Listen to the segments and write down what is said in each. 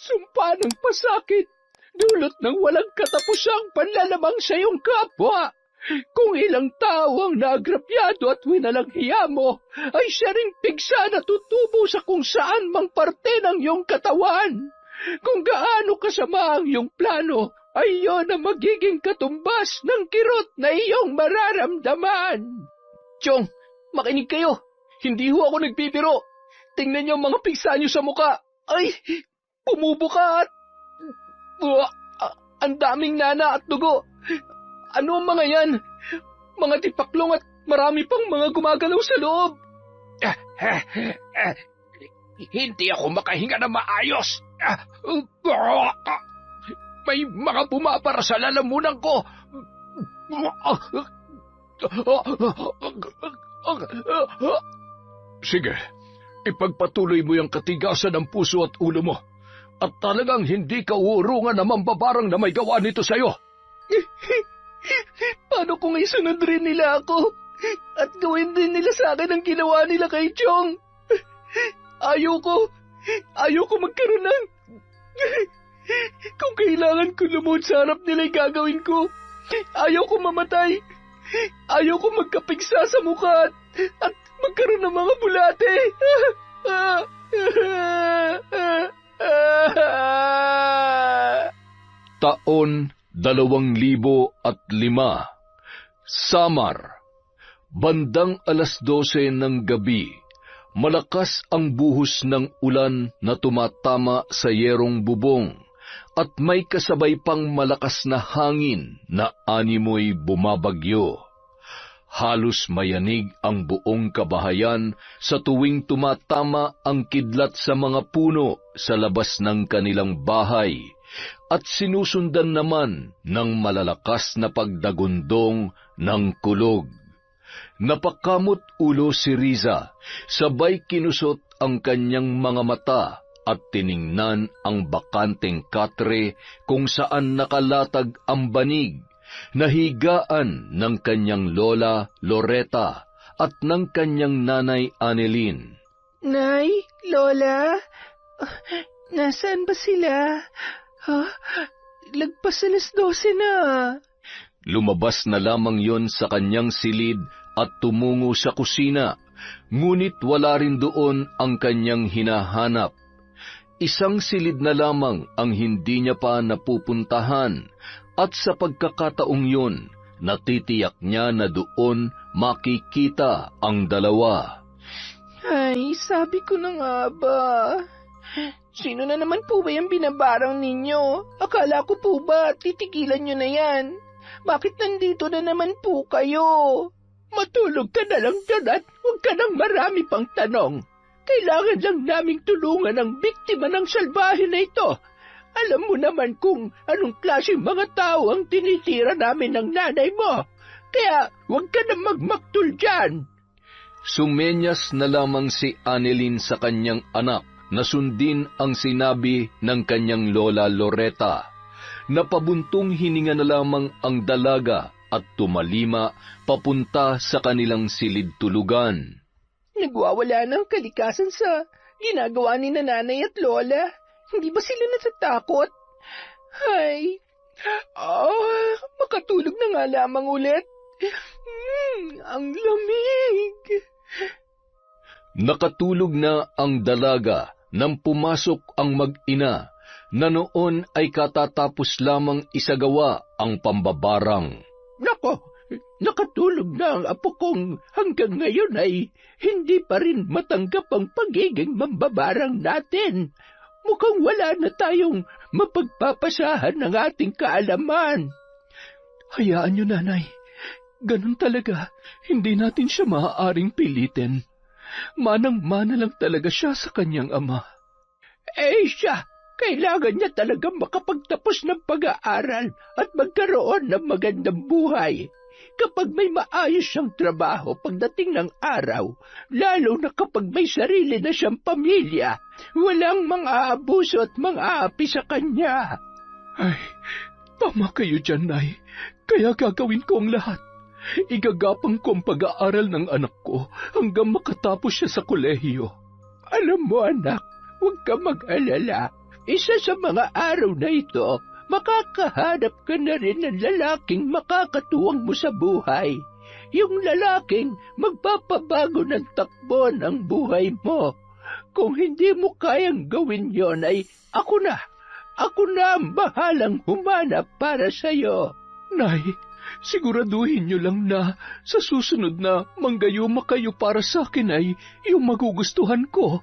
sumpa ng pasakit, dulot ng walang katapusang panlalamang sa iyong kapwa. Kung ilang tao ang naagrabyado at winalang hiya mo, ay siya ring pigsa na tutubo sa kung saan mang parte ng iyong katawan. Kung gaano kasama ang iyong plano, ay iyon ang magiging katumbas ng kirot na iyong mararamdaman. Chong, makinig kayo. Hindi ho ako nagbibiro. Tingnan niyo ang mga pigsa niyo sa muka. Ay, pumubuka at... ang daming nana at dugo. Ano ang mga yan? Mga tipaklong at marami pang mga gumagalaw sa loob. Hindi ako makahinga na maayos. May mga bumabara sa lalamunan ko. Sige, ipagpatuloy mo yung katigasan ng puso at ulo mo. At talagang hindi ka uurungan na mambabarang na may gawa nito sa'yo. Paano kung isunod rin nila ako? At gawin din nila sa akin ang ginawa nila kay Chong? Ayoko magkaroon ng... Kung kailangan ko lumuhod sa harap nila, gagawin ko. Ayoko mamatay. Ayoko magkapigsa sa mukha at magkaroon ng mga bulate. Taon 2005, Samar. Bandang 12:00 ng gabi, malakas ang buhos ng ulan na tumatama sa yerong bubong at may kasabay pang malakas na hangin na animoy bumabagyo. Halos mayanig ang buong kabahayan sa tuwing tumatama ang kidlat sa mga puno sa labas ng kanilang bahay at sinusundan naman ng malalakas na pagdagundong ng kulog. Napakamot ulo si Riza, sabay kinusot ang kanyang mga mata at tiningnan ang bakanteng katre kung saan nakalatag ang banig, nahigaan ng kanyang lola Loreta at ng kanyang nanay Annelyn. Nay, Lola, nasaan ba sila? Lagpas 12:00 na. Lumabas na lamang yon sa kanyang silid at tumungo sa kusina, ngunit wala rin doon ang kanyang hinahanap. Isang silid na lamang ang hindi niya pa napupuntahan, at sa pagkakataong yun, natitiyak niya na doon makikita ang dalawa. Ay, sabi ko na nga ba. Sino na naman po ba yung binabarang ninyo? Akala ko po ba titigilan nyo na yan? Bakit nandito na naman po kayo? Matulog ka na lang dyan at huwag ka nang marami pang tanong. Kailangan lang naming tulungan ang biktima ng salbahe na ito. Alam mo naman kung anong klaseng mga tao ang tinitira namin ng nanay mo. Kaya huwag ka na magmaktul dyan. Sumenyas na lamang si Annelyn sa kanyang anak na sundin ang sinabi ng kanyang lola Loreta. Napabuntong hininga na lamang ang dalaga at tumalima papunta sa kanilang silid-tulugan. Nagwawala ng kalikasan sa ginagawa ni nanay at lola. Hindi ba sila natatakot? Ay, makatulog na nga lamang ulit. Ang lamig. Nakatulog na ang dalaga nang pumasok ang mag-ina na noon ay katatapos lamang isagawa ang pambabarang. Nako, nakatulog na ang apo kong hanggang ngayon ay hindi pa rin matanggap ang pagiging mambabarang natin. Mukhang wala na tayong mapagpapasahan ng ating kaalaman. Hayaan niyo, nanay. Ganun talaga, hindi natin siya maaaring pilitin. Manang-mana lang talaga siya sa kanyang ama. Siya, kailangan niya talaga makapagtapos ng pag-aaral at magkaroon ng magandang buhay. Kapag may maayos siyang trabaho pagdating ng araw, lalo na kapag may sarili na siyang pamilya, walang mang-aabuso at mang-aapi sa kanya. Ay, tama kayo dyan, Nay. Kaya gagawin ko ang lahat. Igagapang ko ang pag-aaral ng anak ko hanggang makatapos siya sa kolehiyo. Alam mo, anak, huwag ka mag-alala. isa sa mga araw na ito, makakahanap ka na rin ng lalaking makakatuwang mo sa buhay. Yung lalaking magpapabago ng takbo ng buhay mo. Kung hindi mo kayang gawin yon ay ako na ang bahalang humanap para sa'yo. Nay, siguraduhin niyo lang na sa susunod na manggayuma kayo para sa akin ay yung magugustuhan ko.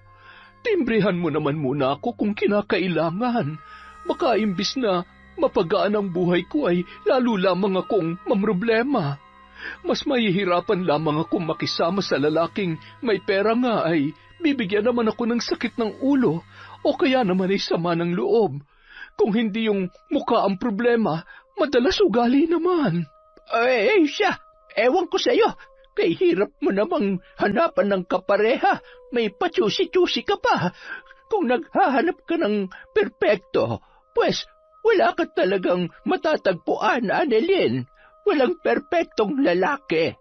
Timbrehan mo naman muna ako kung kinakailangan. Baka imbis na mapagaan ang buhay ko ay lalo lamang akong mamroblema. Mas mahihirapan lamang akong makisama sa lalaking may pera nga ay bibigyan naman ako ng sakit ng ulo o kaya naman ay sama ng loob. Kung hindi yung mukha ang problema, madalas ugali naman. Siya, ewan ko sa'yo. Kay hirap mo namang hanapan ng kapareha. May pachusi-chusi ka pa. Kung naghahanap ka ng perpekto, pues wala ka talagang matatagpuan, Annalyn. Walang perpektong lalaki.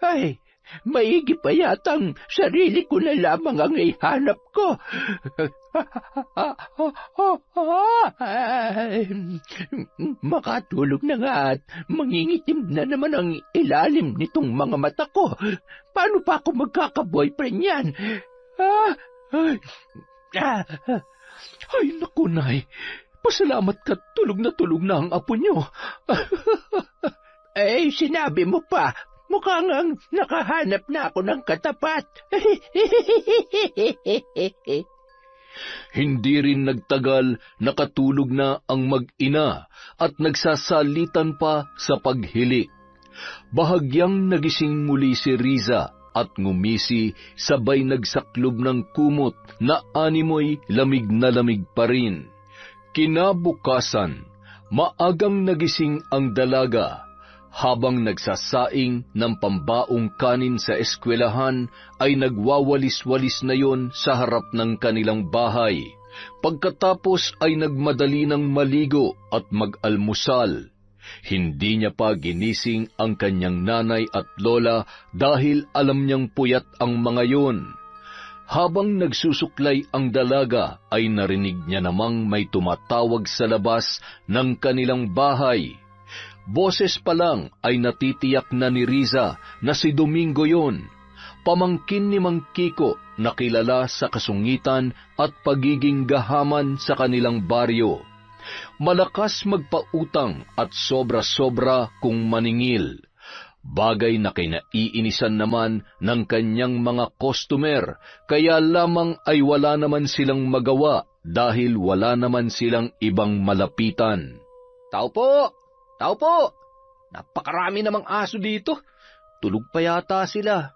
Ay, maigi pa yatang sarili ko na lamang ang ihanap ko. Makatulog na nga at mangingitim na naman ang ilalim nitong mga mata ko. Paano pa ako magkaka-boyfriend yan? Ay, naku, Nay. Pasalamat ka, tulog na ang apo niyo. Sinabi mo pa. Mukhang ang nakahanap na ako ng katapat. Hindi rin nagtagal, nakatulog na ang mag-ina at nagsasalitan pa sa paghili. Bahagyang nagising muli si Riza at ngumisi sabay nagsaklob ng kumot na animoy lamig na lamig pa rin. Kinabukasan, maagang nagising ang dalaga. Habang nagsasaing ng pambaong kanin sa eskwelahan, ay nagwawalis-walis na yon sa harap ng kanilang bahay. Pagkatapos ay nagmadali ng maligo at mag-almusal. Hindi niya pa ginising ang kanyang nanay at lola dahil alam niyang puyat ang mga yon. Habang nagsusuklay ang dalaga, ay narinig niya namang may tumatawag sa labas ng kanilang bahay. Boses pa lang ay natitiyak na ni Riza na si Domingo yon, pamangkin ni Mang Kiko na kilala sa kasungitan at pagiging gahaman sa kanilang baryo. Malakas magpautang at sobra-sobra kung maningil, bagay na kinaiinisan naman ng kanyang mga customer, kaya lamang ay wala naman silang magawa dahil wala naman silang ibang malapitan. Tao po! Tao po! Napakarami namang aso dito. Tulog pa yata sila.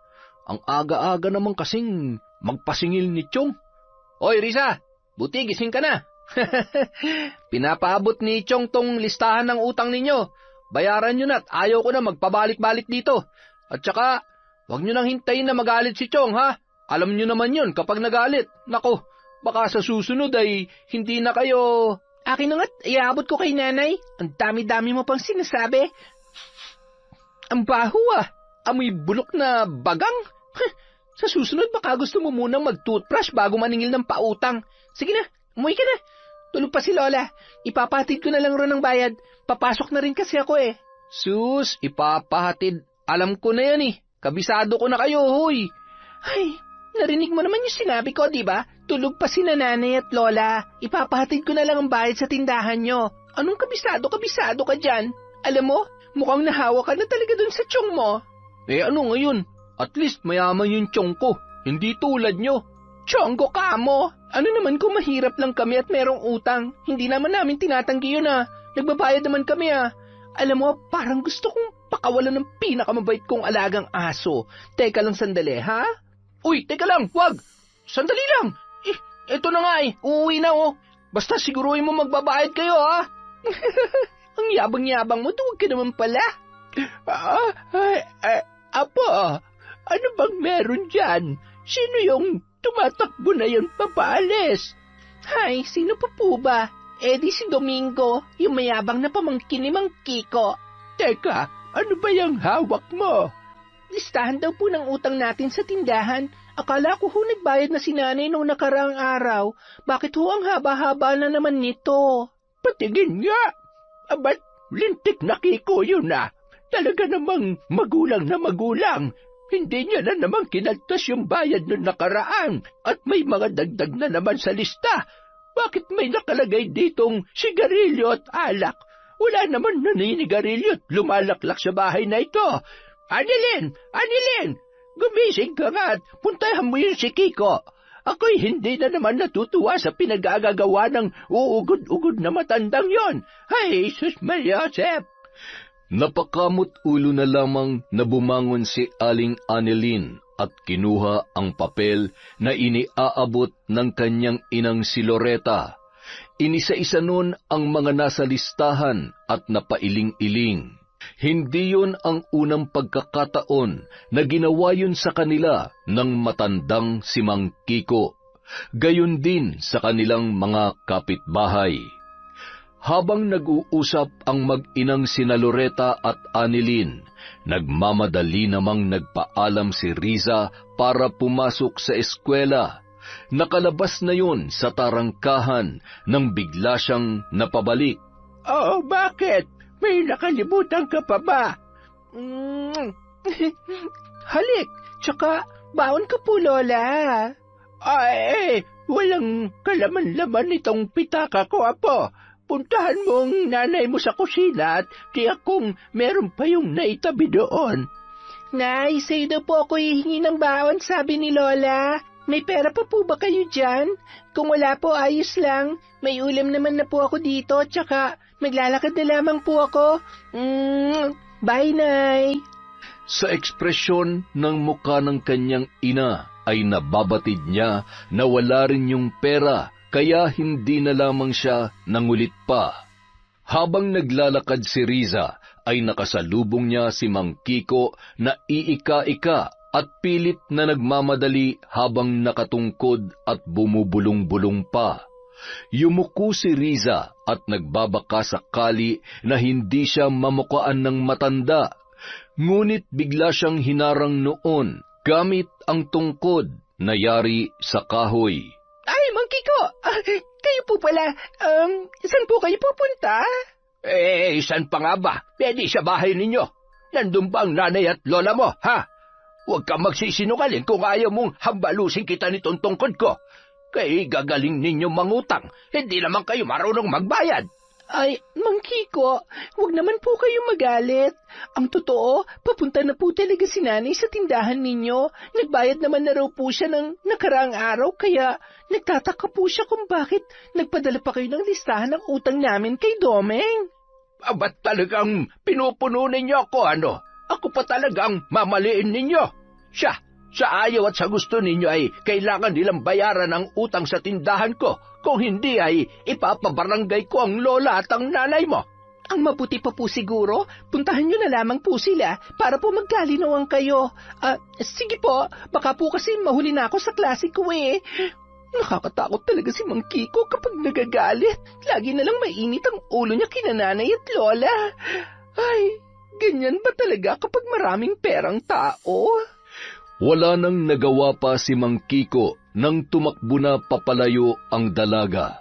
Ang aga-aga naman kasing magpasingil ni Chong. Hoy, Risa! Buti gising ka na. Pinapaabot ni Chong tong listahan ng utang ninyo. Bayaran nyo na at ayaw ko na magpabalik-balik dito. At saka, huwag nyo nang hintayin na magalit si Chong, ha? Alam nyo naman yun kapag nagalit. Nako, baka sa susunod ay hindi na kayo... Akin na nga't iabot ko kay nanay. Ang dami-dami mo pang sinasabi. Ang baho Amoy bulok na bagang. Sa susunod baka gusto mo munang mag-toothbrush bago maningil ng pautang. Sige na, umuwi ka na. Tulog pa si Lola. Ipapahatid ko na lang ron ng bayad. Papasok na rin kasi ako eh. Sus, ipapahatid. Alam ko na yan eh. Kabisado ko na kayo, huy. Ay, narinig mo naman yung sinabi ko, di ba? Tulog pa si nanay at lola. Ipapahatid ko na lang ang bayad sa tindahan nyo. Anong kabisado ka dyan? Alam mo, mukhang nahawa ka na talaga dun sa tiyong mo. Ano ngayon? At least mayaman yung tiyong ko. Hindi tulad nyo. Tiyonggo ka mo. Ano naman kung mahirap lang kami at merong utang? Hindi naman namin tinatanggi yun Nagbabayad naman kami Alam mo, parang gusto kong pakawalan ng pinakamabait kong alagang aso. Teka lang sandali, ha? Uy, teka lang, wag! Sandali lang! Ito na nga uuwi na Basta siguruhin mo magbabayad kayo, ha? Ang yabang-yabang mo, tuwag ka naman pala. Apo, ano bang meron dyan? Sino yung tumatakbo na yun papaalis? Hay, sino pa po ba? Di si Domingo, yung mayabang na pamangkin ni Mang Kiko. Teka, ano ba yung hawak mo? Listahan daw po ng utang natin sa tindahan. Akala ko ho nagbayad na si nanay nung nakaraang araw. Bakit ho ang haba-haba na naman nito? Patingin nga. Abat, lintik na Kiko yun na. Talaga namang magulang na magulang. Hindi niya na naman kinaltas yung bayad nung nakaraan at may mga dagdag na naman sa lista. Bakit may nakalagay ditong sigarilyo at alak? Wala naman naninigarilyo at lumalaklak sa bahay na ito. Anilin! Anilin! Gumising ka nga at puntahan mo yun si Kiko. Ako'y hindi na naman natutuwa sa pinag-agagawa ng uugod-ugod na matandang yon. Ay, Jesus Maria Joseph! Napakamot ulo na lamang na bumangon si Aling Anilin at kinuha ang papel na iniaabot ng kanyang inang si Loretta. Inisa-isa nun ang mga nasa listahan at napailing-iling. Hindi yun ang unang pagkakataon na ginawa yun sa kanila ng matandang si Mang Kiko. Gayon din sa kanilang mga kapitbahay. Habang nag-uusap ang mag-inang sina Loretta at Anilin, nagmamadali namang nagpaalam si Riza para pumasok sa eskwela. Nakalabas na yun sa tarangkahan nang bigla siyang napabalik. Oh, bakit? May nakalimutan ka pa ba? Halik, tsaka baon ka po, Lola. Ay, walang kalaman-laman itong pitaka ko, Apo. Puntahan mo ang nanay mo sa kusina at tiyak kung meron pa yung naitabi doon. Nay, sa'yo daw po ako hihingi ng baon, sabi ni Lola. May pera pa po ba kayo dyan? Kung wala po, ayos lang. May ulam naman na po ako dito, tsaka maglalakad na lamang po ako. Bye, Nay. Sa ekspresyon ng muka ng kanyang ina ay nababatid niya na wala rin yung pera, kaya hindi na lamang siya nangulit pa. Habang naglalakad si Riza, ay nakasalubong niya si Mang Kiko na iika-ika at pilit na nagmamadali habang nakatungkod at bumubulong-bulong pa. Yumuko si Riza at nagbabaka sakali na hindi siya mamukaan ng matanda. Ngunit bigla siyang hinarang noon gamit ang tungkod na yari sa kahoy. Ay, Mang Kiko! Kayo po pala. Saan po kayo pupunta? Saan pa nga ba? Pwede sa bahay ninyo. Nandun ba ang nanay at lola mo, ha? Huwag kang magsisinungaling kung ayaw mong hambalusin kita nitong tungkod ko. Kaya gagaling ninyo mangutang. Hindi naman kayo marunong magbayad. Ay, Mang Kiko, huwag naman po kayo magalit. Ang totoo, papunta na po talaga si nanay sa tindahan ninyo. Nagbayad naman na raw po siya ng nakaraang araw, kaya nagtataka po siya kung bakit nagpadala pa kayo ng listahan ng utang namin kay Domeng. Ba't talagang pinupuno ninyo ako, ano? Ako pa talagang mamaliin ninyo. Siya, sa ayaw at sa gusto ninyo ay kailangan nilang bayaran ang utang sa tindahan ko. Kung hindi ay ipapabarangay ko ang lola at ang nanay mo. Ang mabuti pa po siguro, puntahan nyo na lamang po sila para po magkalinawan kayo. Sige po, baka po kasi mahuli na ako sa klase ko eh. Nakakatakot talaga si Mang Kiko kapag nagagalit. Lagi na lang mainit ang ulo niya kina nanay at lola. Ay, ganyan ba talaga kapag maraming perang tao? Wala nang nagawa pa si Mang Kiko nang tumakbo na papalayo ang dalaga.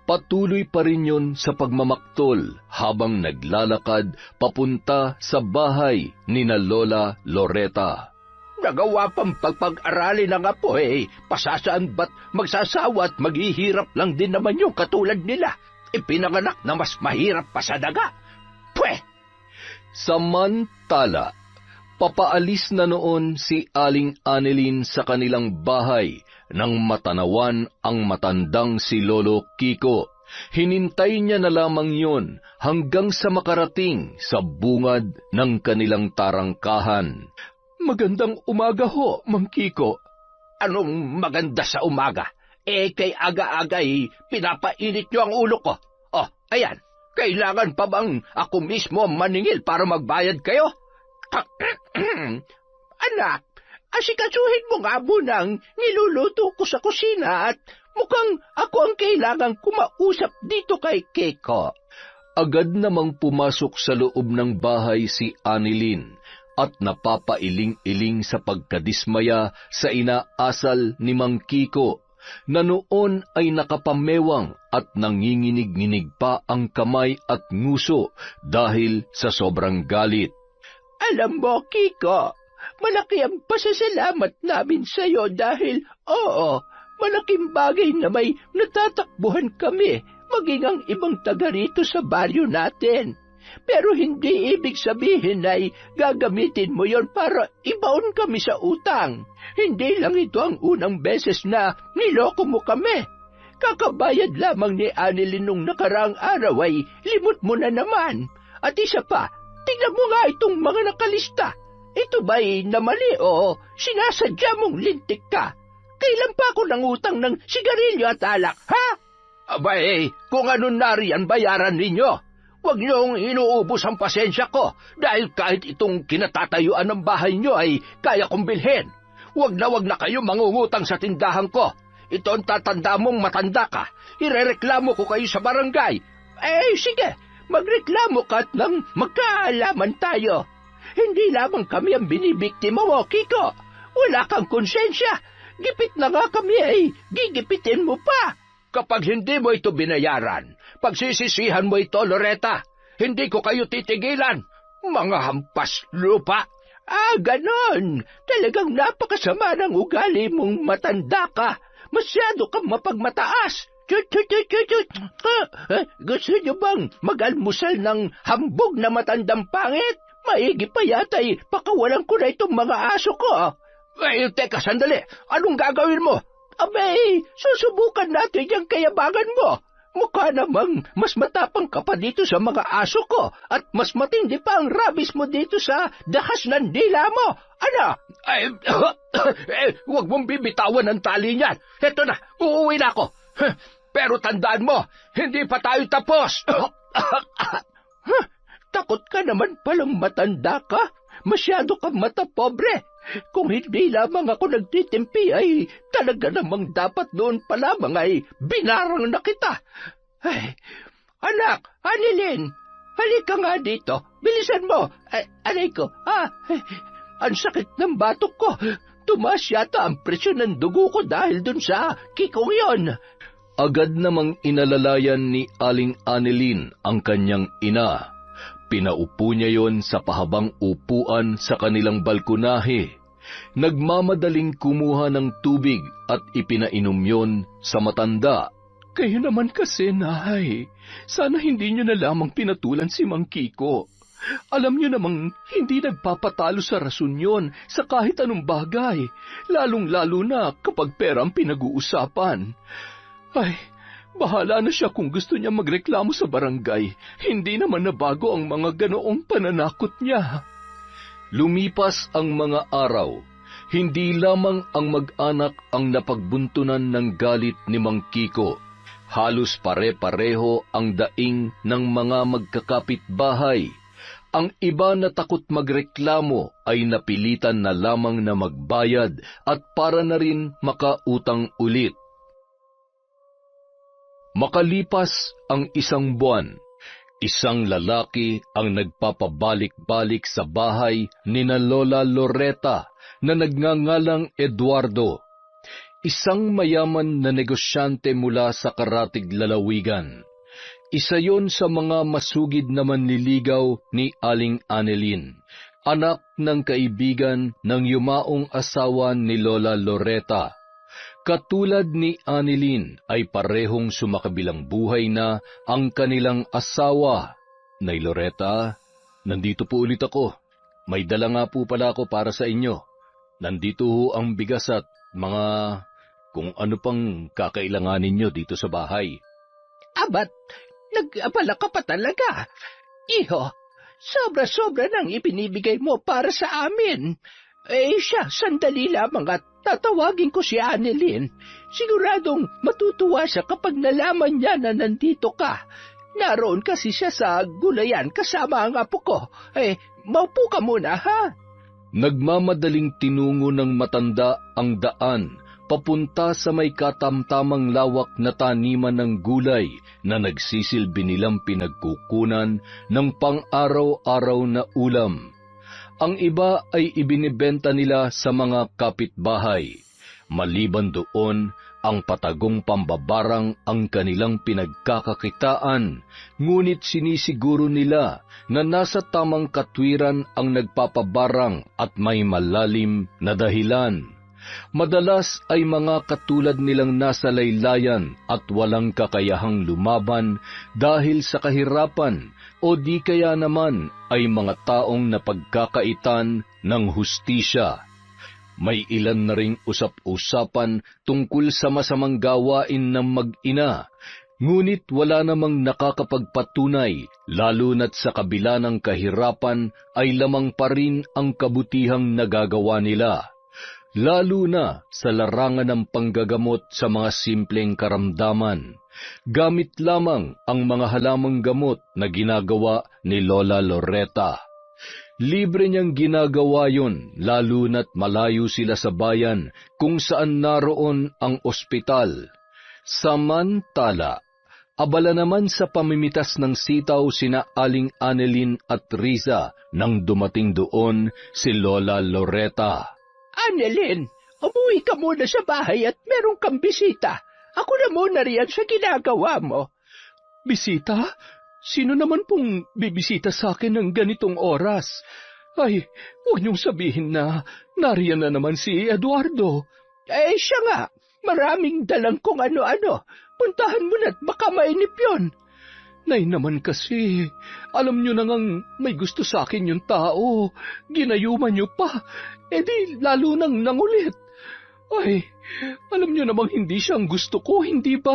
Patuloy pa rin yun sa pagmamaktol habang naglalakad papunta sa bahay ni na Lola Loretta. Nagawa pang pagpag-aralin ng apo pasasaan ba't magsasawa at maghihirap lang din naman yung katulad nila. Ipinanganak na mas mahirap pa sa daga. Pweh! Samantala, papaalis na noon si Aling Anilin sa kanilang bahay nang matanawan ang matandang si Lolo Kiko. Hinintay niya na lamang yon hanggang sa makarating sa bungad ng kanilang tarangkahan. Magandang umaga ho, Mang Kiko. Anong maganda sa umaga? Kay aga-agay pinapainit niyo ang ulo ko. Oh, ayan. Kailangan pa bang ako mismo maningil para magbayad kayo? Anak, asikasuhin mo nga munang niluluto ko sa kusina at mukhang ako ang kailangang kumausap dito kay Kiko. Agad namang pumasok sa loob ng bahay si Anilin at napapailing-iling sa pagkadismaya sa inaasal ni Mang Kiko, na noon ay nakapamewang at nanginginig-nginig pa ang kamay at nguso dahil sa sobrang galit. Alam mo, Kiko, malaki ang pasasalamat namin sa iyo dahil, malaking bagay na may natatakbuhan kami, maging ang ibang taga rito sa baryo natin. Pero hindi ibig sabihin ay gagamitin mo yon para ibaon kami sa utang. Hindi lang ito ang unang beses na niloko mo kami. Kakabayad lamang ni Annalyn nung nakaraang araw ay limot mo na naman. At isa pa, tingnan mo nga itong mga nakalista. Ito ba'y namali o sinasadya mong lintik ka? Kailan pa ako nangutang ng sigarilyo at alak, ha? Abay, kung ano na riyan bayaran ninyo. Huwag niyong inuubos ang pasensya ko dahil kahit itong kinatatayuan ng bahay niyo ay kaya kong bilhin. Huwag na kayo mangungutang sa tindahan ko. Ito ang tatanda mong matanda ka. Irereklamo ko kayo sa barangay. Sige, magreklamo ka at nang magkaalaman tayo. Hindi lamang kami ang binibiktima mo, Kiko. Wala kang konsensya. Gipit na nga kami ay gigipitin mo pa. Kapag hindi mo ito binayaran, pagsisisihan mo ito, Loretta. Hindi ko kayo titigilan. Mga hampas lupa. Ganon. Talagang napakasama ng ugali mong matanda ka. Masyado kang mapagmataas. Gusto niyo bang mag-almusal ng hambog na matandang pangit? Maigi pa yata'y pakawalan ko na itong mga aso ko. Teka, sandali. Anong gagawin mo? Abay, susubukan natin yung kayabangan mo. Mukha namang mas matapang ka pa dito sa mga aso ko at mas matindi pa ang rabis mo dito sa dahas ng dila mo. Ano? Huwag mong bibitawan ang tali niyan. Eto na, uuwi na ako. Pero tandaan mo, hindi pa tayo tapos. Takot ka naman palang matanda ka. Masyado kang matapobre. Kung hindi lamang ako nagtitimpi ay talaga namang dapat doon pa lamang ay binarang na kita. Anak, Annalyn, halika nga dito. Bilisan mo. Aray ko, ang sakit ng batok ko. Tumaas yata ang presyon ng dugo ko dahil dun sa kikong yon. Agad namang inalalayan ni Aling Annalyn ang kanyang ina. Pinaupo niya yon sa pahabang upuan sa kanilang balkonahe. Nagmamadaling kumuha ng tubig at ipinainom yon sa matanda. Kayo naman kasi, Nay. Sana hindi niyo na lamang pinatulan si Mang Kiko. Alam niyo namang hindi nagpapatalo sa rason yon sa kahit anong bagay, lalong-lalo na kapag pera ang pinag-uusapan. Bahala na siya kung gusto niya magreklamo sa barangay. Hindi naman nabago ang mga ganoong pananakot niya. Lumipas ang mga araw. Hindi lamang ang mag-anak ang napagbuntunan ng galit ni Mang Kiko. Halos pare-pareho ang daing ng mga magkakapitbahay. Ang iba na takot magreklamo ay napilitan na lamang na magbayad at para na rin makautang ulit. Makalipas ang isang buwan, isang lalaki ang nagpapabalik-balik sa bahay ni na Lola Loretta na nagngangalang Eduardo, isang mayaman na negosyante mula sa Karatig Lalawigan. Isa yon sa mga masugid na manliligaw ni Aling Annalyn, anak ng kaibigan ng yumaong asawa ni Lola Loretta. Katulad ni Annalyn ay parehong sumakabilang buhay na ang kanilang asawa. Nay Loretta, nandito po ulit ako. May dala nga po pala ako para sa inyo. Nandito ho ang bigas at mga kung ano pang kakailanganin nyo dito sa bahay. Abat, nag-abala ka pa talaga. Iho, sobra-sobra nang ibinibigay mo para sa amin. Sandali lamang at tatawagin ko si Annalyn. Siguradong matutuwa siya kapag nalaman niya na nandito ka. Naroon kasi siya sa gulayan kasama ang apo ko. Maupo ka muna, ha? Nagmamadaling tinungo ng matanda ang daan papunta sa may katamtamang lawak na taniman ng gulay na nagsisilbi nilang pinagkukunan ng pang-araw-araw na ulam. Ang iba ay ibinibenta nila sa mga kapitbahay. Maliban doon, ang patagong pambabarang ang kanilang pinagkakakitaan, ngunit sinisiguro nila na nasa tamang katwiran ang nagpapabarang at may malalim na dahilan. Madalas ay mga katulad nilang nasa laylayan at walang kakayahang lumaban dahil sa kahirapan, o di kaya naman ay mga taong napagkakaitan ng hustisya. May ilan na ring usap-usapan tungkol sa masamang gawain ng mag-ina, ngunit wala namang nakakapagpatunay, lalo na't sa kabila ng kahirapan ay lamang pa rin ang kabutihang nagagawa nila, lalo na sa larangan ng panggagamot sa mga simpleng karamdaman, gamit lamang ang mga halamang gamot na ginagawa ni Lola Loretta. Libre niyang ginagawa yon, lalo na't malayo sila sa bayan kung saan naroon ang ospital. Samantala, abala naman sa pamimitas ng sitaw sina Aling Annelyn at Riza nang dumating doon si Lola Loretta. Annelyn, umuwi ka muna sa bahay at meron kang bisita. Ako na muna riyan sa ginagawa mo. Bisita? Sino naman pong bibisita sa akin ng ganitong oras? Ay, huwag niyong sabihin na nariyan na naman si Eduardo. Siya nga. Maraming dalang kung ano-ano. Puntahan mo na't baka mainip yun. Nay naman kasi, alam niyo na ngang may gusto sa akin yung tao. Ginayuman niyo pa, di lalo nang nangulit. Ay, alam niyo namang hindi siyang gusto ko, hindi ba?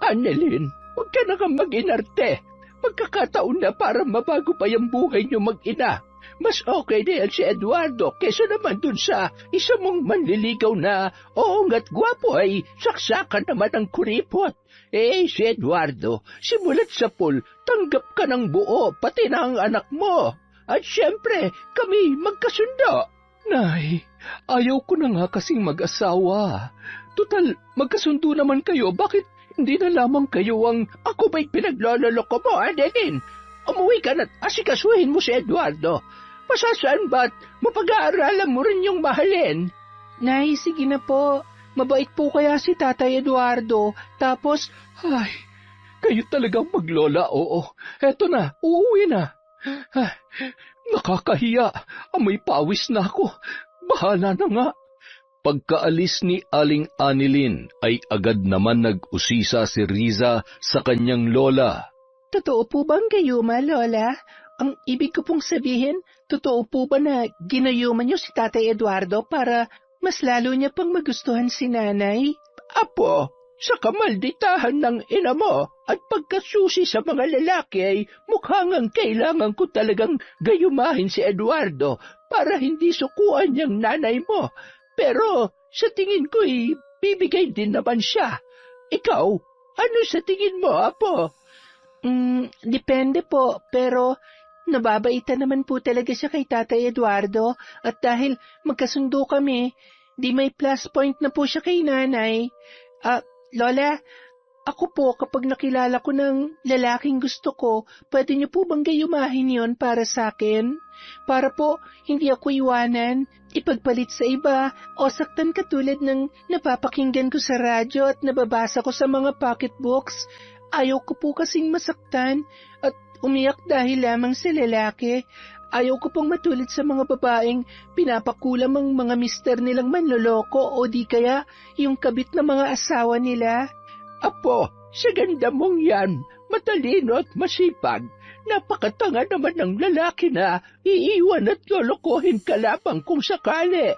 Annelyn, huwag ka na kang mag-inarte. Magkakataon na para mabago pa yung buhay niyo mag-ina. Mas okay na yan si Eduardo kesa naman dun sa isa mong manliligaw na nga't gwapo ay saksakan naman ang kuripot. Si Eduardo, simulat sa pool, tanggap ka ng buo, pati na ang anak mo. At syempre, kami magkasundo. Nay, ayaw ko na nga kasing mag-asawa. Tutal, magkasundo naman kayo, bakit hindi na lamang kayo ang... Ako ba'y pinaglololoko mo, Annelyn? Umuwi ka na't asikasuhin mo si Eduardo. Masasaan ba't mapag-aaralan mo rin yung mahalin? Nay, sige na po. Mabait po kaya si Tatay Eduardo. Tapos, ay, kayo talagang maglola, oo. Eto na, uuwi na. Ay, nakakahiya. Amoy pawis na ako. Bahala na nga. Pagkaalis ni Aling Annelyn ay agad naman nag-usisa si Riza sa kanyang lola. Totoo po bang gayuma, Lola? Ang ibig ko pong sabihin, totoo po ba na ginayuman niyo si Tatay Eduardo para mas lalo niya pang magustuhan si Nanay? Apo, sa kamalditahan ng ina mo at pagkasusi sa mga lalaki ay mukhang ang kailangan ko talagang gayumahin si Eduardo para hindi sukuan niyang nanay mo. Pero sa tingin ko bibigay din naman siya. Ikaw, ano sa tingin mo, Apo? Depende po, pero nababaitan naman po talaga siya kay Tatay Eduardo at dahil magkasundo kami, di may plus point na po siya kay Nanay. Lola, ako po kapag nakilala ko ng lalaking gusto ko, pwede niyo po bang gayumahin yon para sa akin? Para po hindi ako iwanan, ipagpalit sa iba o saktan katulad ng napapakinggan ko sa radyo at nababasa ko sa mga pocketbooks. Ayaw ko po kasing masaktan at umiyak dahil lamang sa lalaki. Ayaw ko pong matulad sa mga babaeng pinapakulam ang mga mister nilang manloloko o di kaya yung kabit na mga asawa nila. Apo, sa ganda mong yan, matalino at masipag. Napakatanga naman ng lalaki na iiwan at lolokohin ka lamang kung sakali.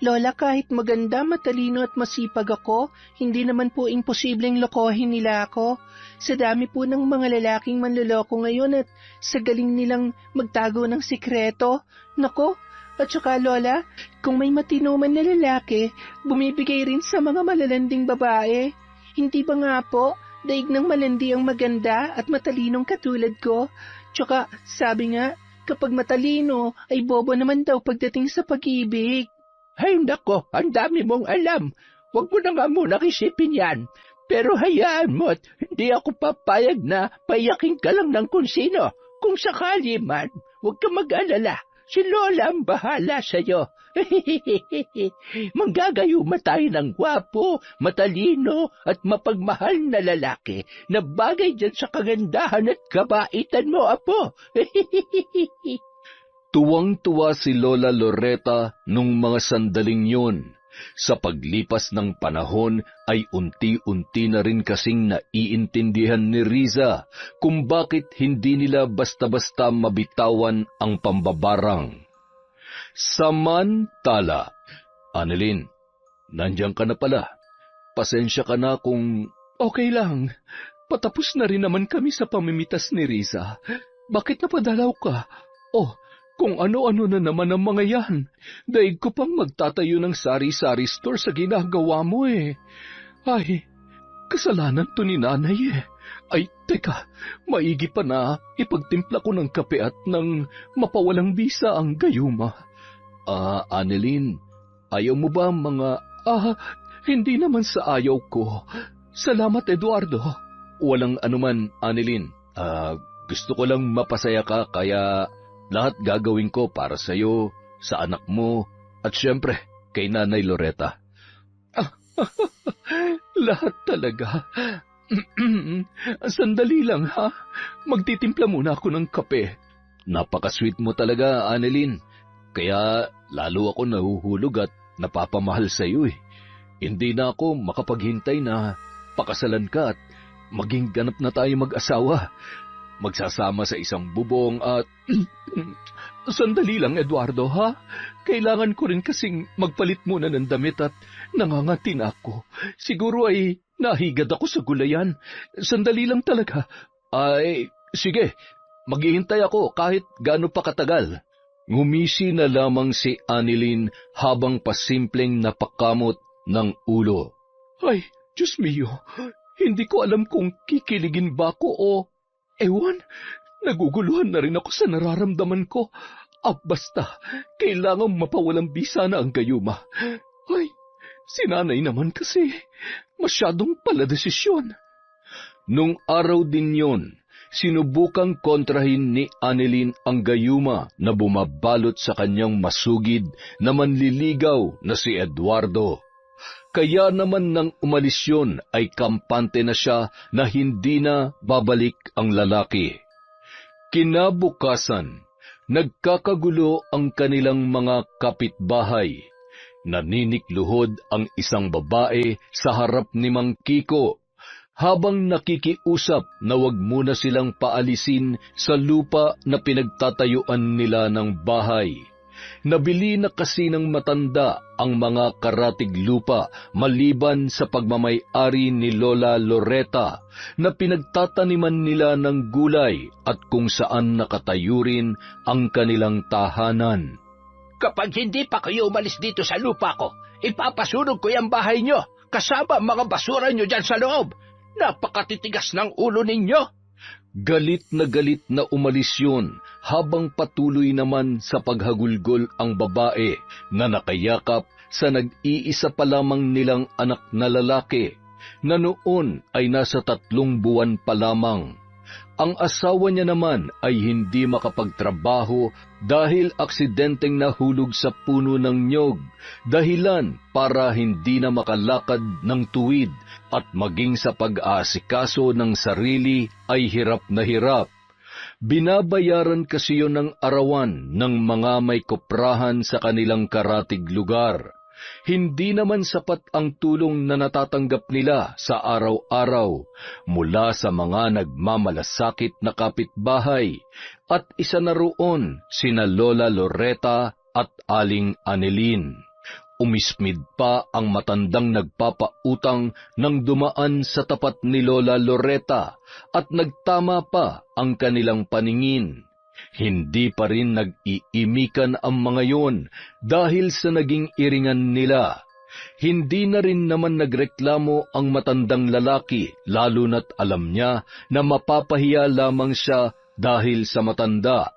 Lola, kahit maganda, matalino at masipag ako, hindi naman po imposibleng lokohin nila ako. Sa dami po ng mga lalaking manloloko ngayon at sa galing nilang magtago ng sikreto. Nako, at saka Lola, kung may matino man na lalaki, bumibigay rin sa mga malalanding babae. Hindi ba nga po, daig ng malandi ang maganda at matalinong katulad ko? Tsaka sabi nga, kapag matalino ay bobo naman daw pagdating sa pag-ibig. Ay nako, ang dami mong alam. Huwag mo na nga muna isipin yan. Pero hayaan mo at hindi ako papayag na payakin ka lang ng kung sino. Kung sakali man, huwag ka mag-alala. Si Lola ang bahala sa'yo. Manggagayuma tayo ng gwapo, matalino at mapagmahal na lalaki na bagay dyan sa kagandahan at kabaitan mo, apo. Tuwang-tuwa si Lola Loretta nung mga sandaling yun. Sa paglipas ng panahon ay unti-unti na rin kasing naiintindihan ni Riza kung bakit hindi nila basta-basta mabitawan ang pambabarang. Samantala, Annalyn, nandiyan ka na pala. Pasensya ka na kung... Okay lang. Patapos na rin naman kami sa pamimitas ni Riza. Bakit napadalaw ka? Oh, kung ano-ano na naman ang mga yan. Daig ko pang magtatayo ng sari-sari store sa ginagawa mo eh. Ay, kasalanan to ni nanay eh. Ay, teka, maigi pa na ipagtimpla ko ng kape at nang mapawalang bisa ang gayuma. Annalyn, ayaw mo ba mga... Hindi naman sa ayaw ko. Salamat, Eduardo. Walang anuman, Annalyn. Gusto ko lang mapasaya ka kaya... Lahat gagawin ko para sa'yo, sa anak mo, at siyempre, kay Nanay Loretta. Lahat talaga. Sandali lang, ha? Magtitimpla muna ako ng kape. Napaka-sweet mo talaga, Annalyn. Kaya lalo ako nahuhulog at napapamahal sa'yo eh. Hindi na ako makapaghintay na pakasalan ka at maging ganap na tayo mag-asawa. Magsasama sa isang bubong at... Sandali lang, Eduardo, ha? Kailangan ko rin kasing magpalit muna ng damit at nangangati na ako. Siguro ay nahigad ako sa gulayan. Sandali lang talaga. Ay, sige. Maghihintay ako kahit gaano pa katagal. Ngumisi na lamang si Annalyn habang pasimpleng napakamot ng ulo. Ay, Diyos mio, hindi ko alam kung kikiligin ba ko o... Ewan, naguguluhan na rin ako sa nararamdaman ko. Basta, kailangang mapawalang bisa na ang gayuma. Ay, si nanay naman kasi, masyadong paladesisyon. Nung araw din yon, sinubukang kontrahin ni Annalyn ang gayuma na bumabalot sa kanyang masugid na manliligaw na si Eduardo. Kaya naman nang umalis yun ay kampante na siya na hindi na babalik ang lalaki. Kinabukasan, nagkakagulo ang kanilang mga kapitbahay. Naninikluhod ang isang babae sa harap ni Mang Kiko habang nakikiusap na wag muna silang paalisin sa lupa na pinagtatayuan nila ng bahay. Nabili na kasi ng matanda ang mga karatig lupa maliban sa pagmamay-ari ni Lola Loretta na pinagtataniman nila ng gulay at kung saan nakatayo rin ang kanilang tahanan. Kapag hindi pa kayo umalis dito sa lupa ko, ipapasunog ko yung bahay nyo kasama mga basura nyo dyan sa loob. Napakatitigas ng ulo ninyo. Galit na umalis yun habang patuloy naman sa paghagulgol ang babae na nakayakap sa nag-iisa pa lamang nilang anak na lalaki na noon ay nasa 3 buwan pa lamang. Ang asawa niya naman ay hindi makapagtrabaho dahil aksidenteng nahulog sa puno ng niyog, dahilan para hindi na makalakad ng tuwid at maging sa pag-aasikaso ng sarili ay hirap na hirap. Binabayaran kasi yun ng arawan ng mga may koprahan sa kanilang karatig lugar. Hindi naman sapat ang tulong na natatanggap nila sa araw-araw mula sa mga nagmamalasakit na kapitbahay at isa na roon sina Lola Loretta at Aling Annalyn. Umismid pa ang matandang nagpapautang nang dumaan sa tapat ni Lola Loretta at nagtama pa ang kanilang paningin. Hindi pa rin nag-iimikan ang mga yon dahil sa naging iringan nila. Hindi na rin naman nagreklamo ang matandang lalaki lalo na't alam niya na mapapahiya lamang siya dahil sa matanda.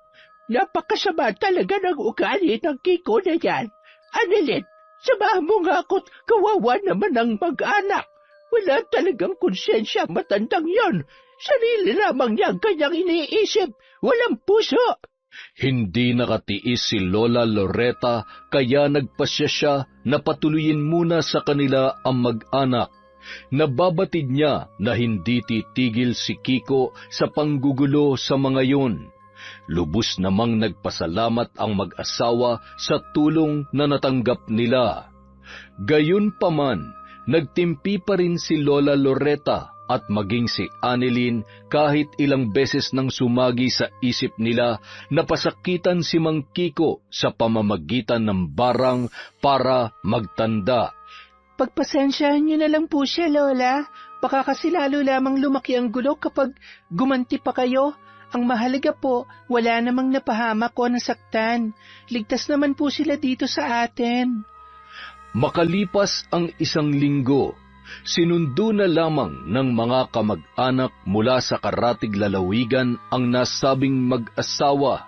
Napakasama talaga ng ugali ng Kiko na yan. Annalyn, samahan mo nga ako't kawawa naman ang mag-anak. Wala talagang konsensya matandang yon. Sarili lamang niya ang kanyang iniisip. Walang puso. Hindi nakatiis si Lola Loretta kaya nagpasya siya na patuloyin muna sa kanila ang mag-anak. Nababatid niya na hindi titigil si Kiko sa panggugulo sa mga yun. Lubos namang nagpasalamat ang mag-asawa sa tulong na natanggap nila. Gayunpaman, nagtimpi pa rin si Lola Loretta at maging si Annelyn kahit ilang beses nang sumagi sa isip nila na pasakitan si Mang Kiko sa pamamagitan ng barang para magtanda. Pagpasensyahan niyo na lang po siya, Lola. Baka kasi lalo lamang lumaki ang gulo kapag gumanti pa kayo. Ang mahalaga po, wala namang napahamak o nasaktan. Ligtas naman po sila dito sa atin. Makalipas ang 1 linggo, sinundo na lamang ng mga kamag-anak mula sa karatig lalawigan ang nasabing mag-asawa,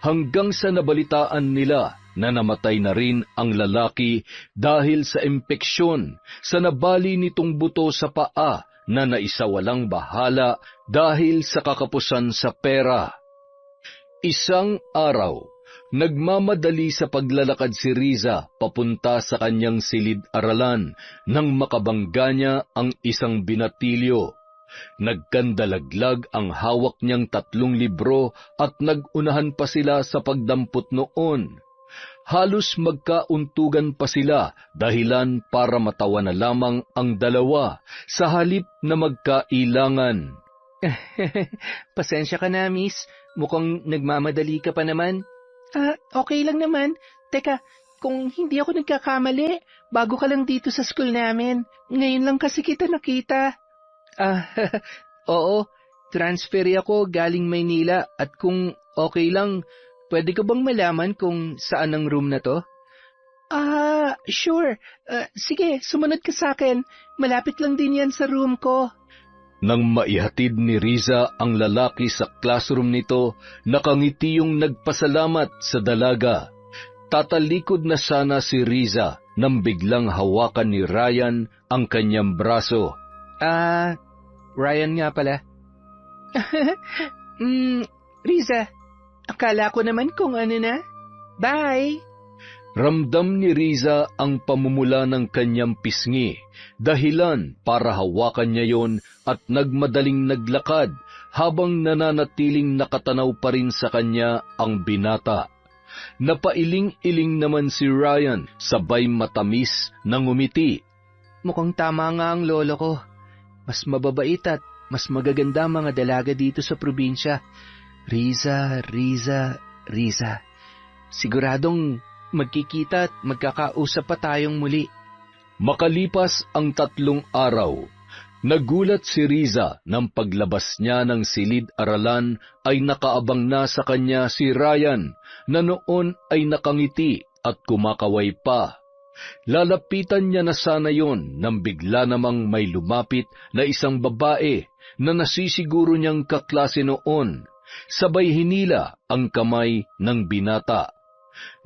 hanggang sa nabalitaan nila na namatay na rin ang lalaki dahil sa impeksyon sa nabali nitong buto sa paa na naisawalang bahala dahil sa kakapusan sa pera. Isang araw, nagmamadali sa paglalakad si Riza papunta sa kanyang silid-aralan nang makabangga niya ang isang binatilyo. Nagkandalaglag ang hawak niyang 3 libro at nagunahan pa sila sa pagdampot noon. Halos magkauntugan pa sila dahilan para matawa na lamang ang dalawa sa halip na magkailangan. Pasensya ka na, miss. Mukhang nagmamadali ka pa naman. Okay lang naman. Teka, kung hindi ako nagkakamali, bago ka lang dito sa school namin. Ngayon lang kasi kita nakita. Oo, transfer ako galing Maynila at kung okay lang, pwede ko bang malaman kung saan ang room na to? Sure. Sige, sumunod ka sa akin. Malapit lang din yan sa room ko. Nang maihatid ni Riza ang lalaki sa classroom nito, nakangiti yung nagpasalamat sa dalaga. Tatalikod na sana si Riza nang biglang hawakan ni Ryan ang kanyang braso. Ryan nga pala. Riza, akala ko naman kung ano na. Bye! Ramdam ni Riza ang pamumula ng kanyang pisngi, dahilan para hawakan niya yon at nagmadaling naglakad habang nananatiling nakatanaw pa rin sa kanya ang binata. Napailing-iling naman si Ryan, sabay matamis na ngumiti. Mukhang tama nga ang lolo ko. Mas mababait at mas magaganda mga dalaga dito sa probinsya. Riza. Siguradong magkikita at magkakausap pa tayong muli. Makalipas ang 3 araw, nagulat si Riza nang paglabas niya ng silid-aralan ay nakaabang na sa kanya si Ryan na noon ay nakangiti at kumakaway pa. Lalapitan niya na sana yon nang bigla namang may lumapit na isang babae na nasisiguro niyang kaklase noon. Sabay hinila ang kamay ng binata.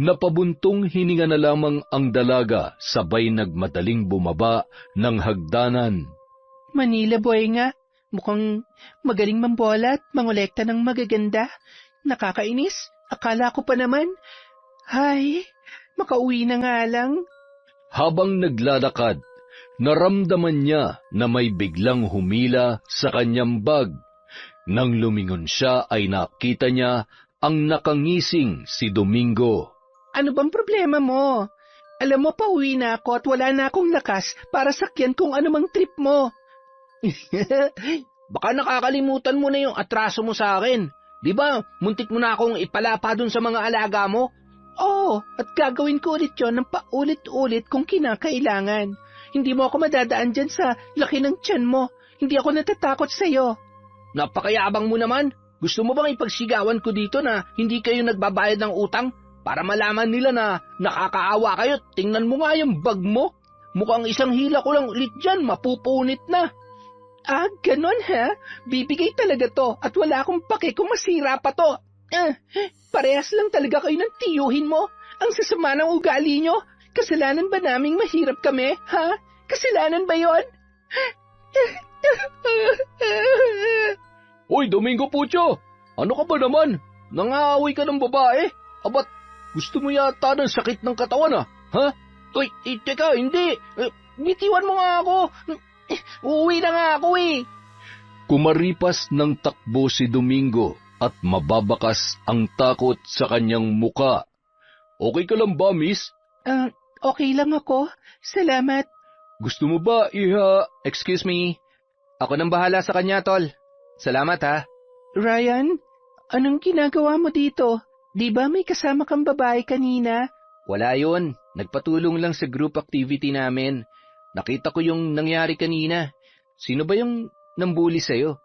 Napabuntong hininga na lamang ang dalaga, sabay nagmadaling bumaba ng hagdanan. Manila boy nga, mukhang magaling mambola at mangolekta ng magaganda. Nakakainis, akala ko pa naman. Hay, makauwi na nga lang. Habang naglalakad, naramdaman niya na may biglang humila sa kanyang bag. Nang lumingon siya ay nakita niya ang nakangising si Domingo. Ano bang problema mo? Alam mo, pauwi na ako at wala na akong lakas para sakyan kung anumang trip mo. Baka nakakalimutan mo na yung atraso mo sa akin. Di ba, muntik mo na akong ipalapa dun sa mga alaga mo? Oo, at gagawin ko ulit yun ng paulit-ulit kung kinakailangan. Hindi mo ako madadaan dyan sa laki ng tiyan mo. Hindi ako natatakot sa'yo. Napakayabang mo naman. Gusto mo bang ipagsigawan ko dito na hindi kayo nagbabayad ng utang para malaman nila na nakakaawa kayo? Tingnan mo nga yung bag mo. Mukhang isang hila ko lang ulit dyan, mapupunit na. Ganon ha? Bibigay talaga to at wala akong pake kung masira pa to. Parehas lang talaga kayo ng tiyuhin mo. Ang sasama ng ugali nyo. Kasalanan ba naming mahirap kami, ha? Kasalanan ba yon? Hoy, Domingo Pucho! Ano ka ba naman? Nangaaway ka ng babae? Abat, gusto mo yata ng sakit ng katawan ha? Uy, teka, hindi. Bitiwan mo nga ako. Uuwi na nga ako Kumaripas ng takbo si Domingo at mababakas ang takot sa kanyang muka. Okay ka lang ba, miss? Okay lang ako. Salamat. Gusto mo ba Excuse me. Ako nang bahala sa kanya, tol. Salamat, ha? Ryan, anong ginagawa mo dito? Di ba may kasama kang babae kanina? Wala yun. Nagpatulong lang sa group activity namin. Nakita ko yung nangyari kanina. Sino ba yung nambuli sa'yo?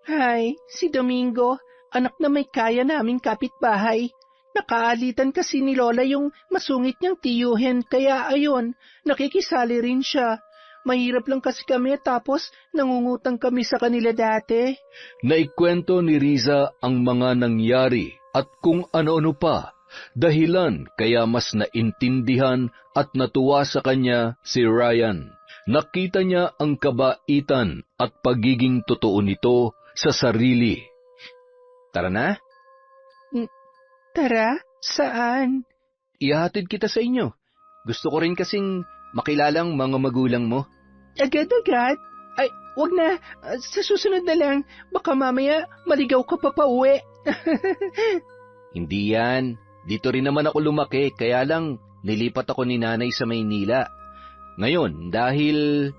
Hi, si Domingo. Anak na may kaya naming kapitbahay. Nakaalitan kasi ni Lola yung masungit niyang tiyuhin, kaya ayun, nakikisali rin siya. Mahirap lang kasi kami tapos nangungutang kami sa kanila dati. Naikwento ni Riza ang mga nangyari at kung ano-ano pa, dahilan kaya mas naintindihan at natuwa sa kanya si Ryan. Nakita niya ang kabaitan at pagiging totoo nito sa sarili. Tara na? Tara? Saan? Ihahatid kita sa inyo. Gusto ko rin kasing makilalang mga magulang mo. Agad-agad? Ay, wag na. Sa susunod na lang. Baka mamaya maligaw ka pa pauwi. Hindi yan. Dito rin naman ako lumaki, kaya lang nilipat ako ni nanay sa Maynila. Ngayon, dahil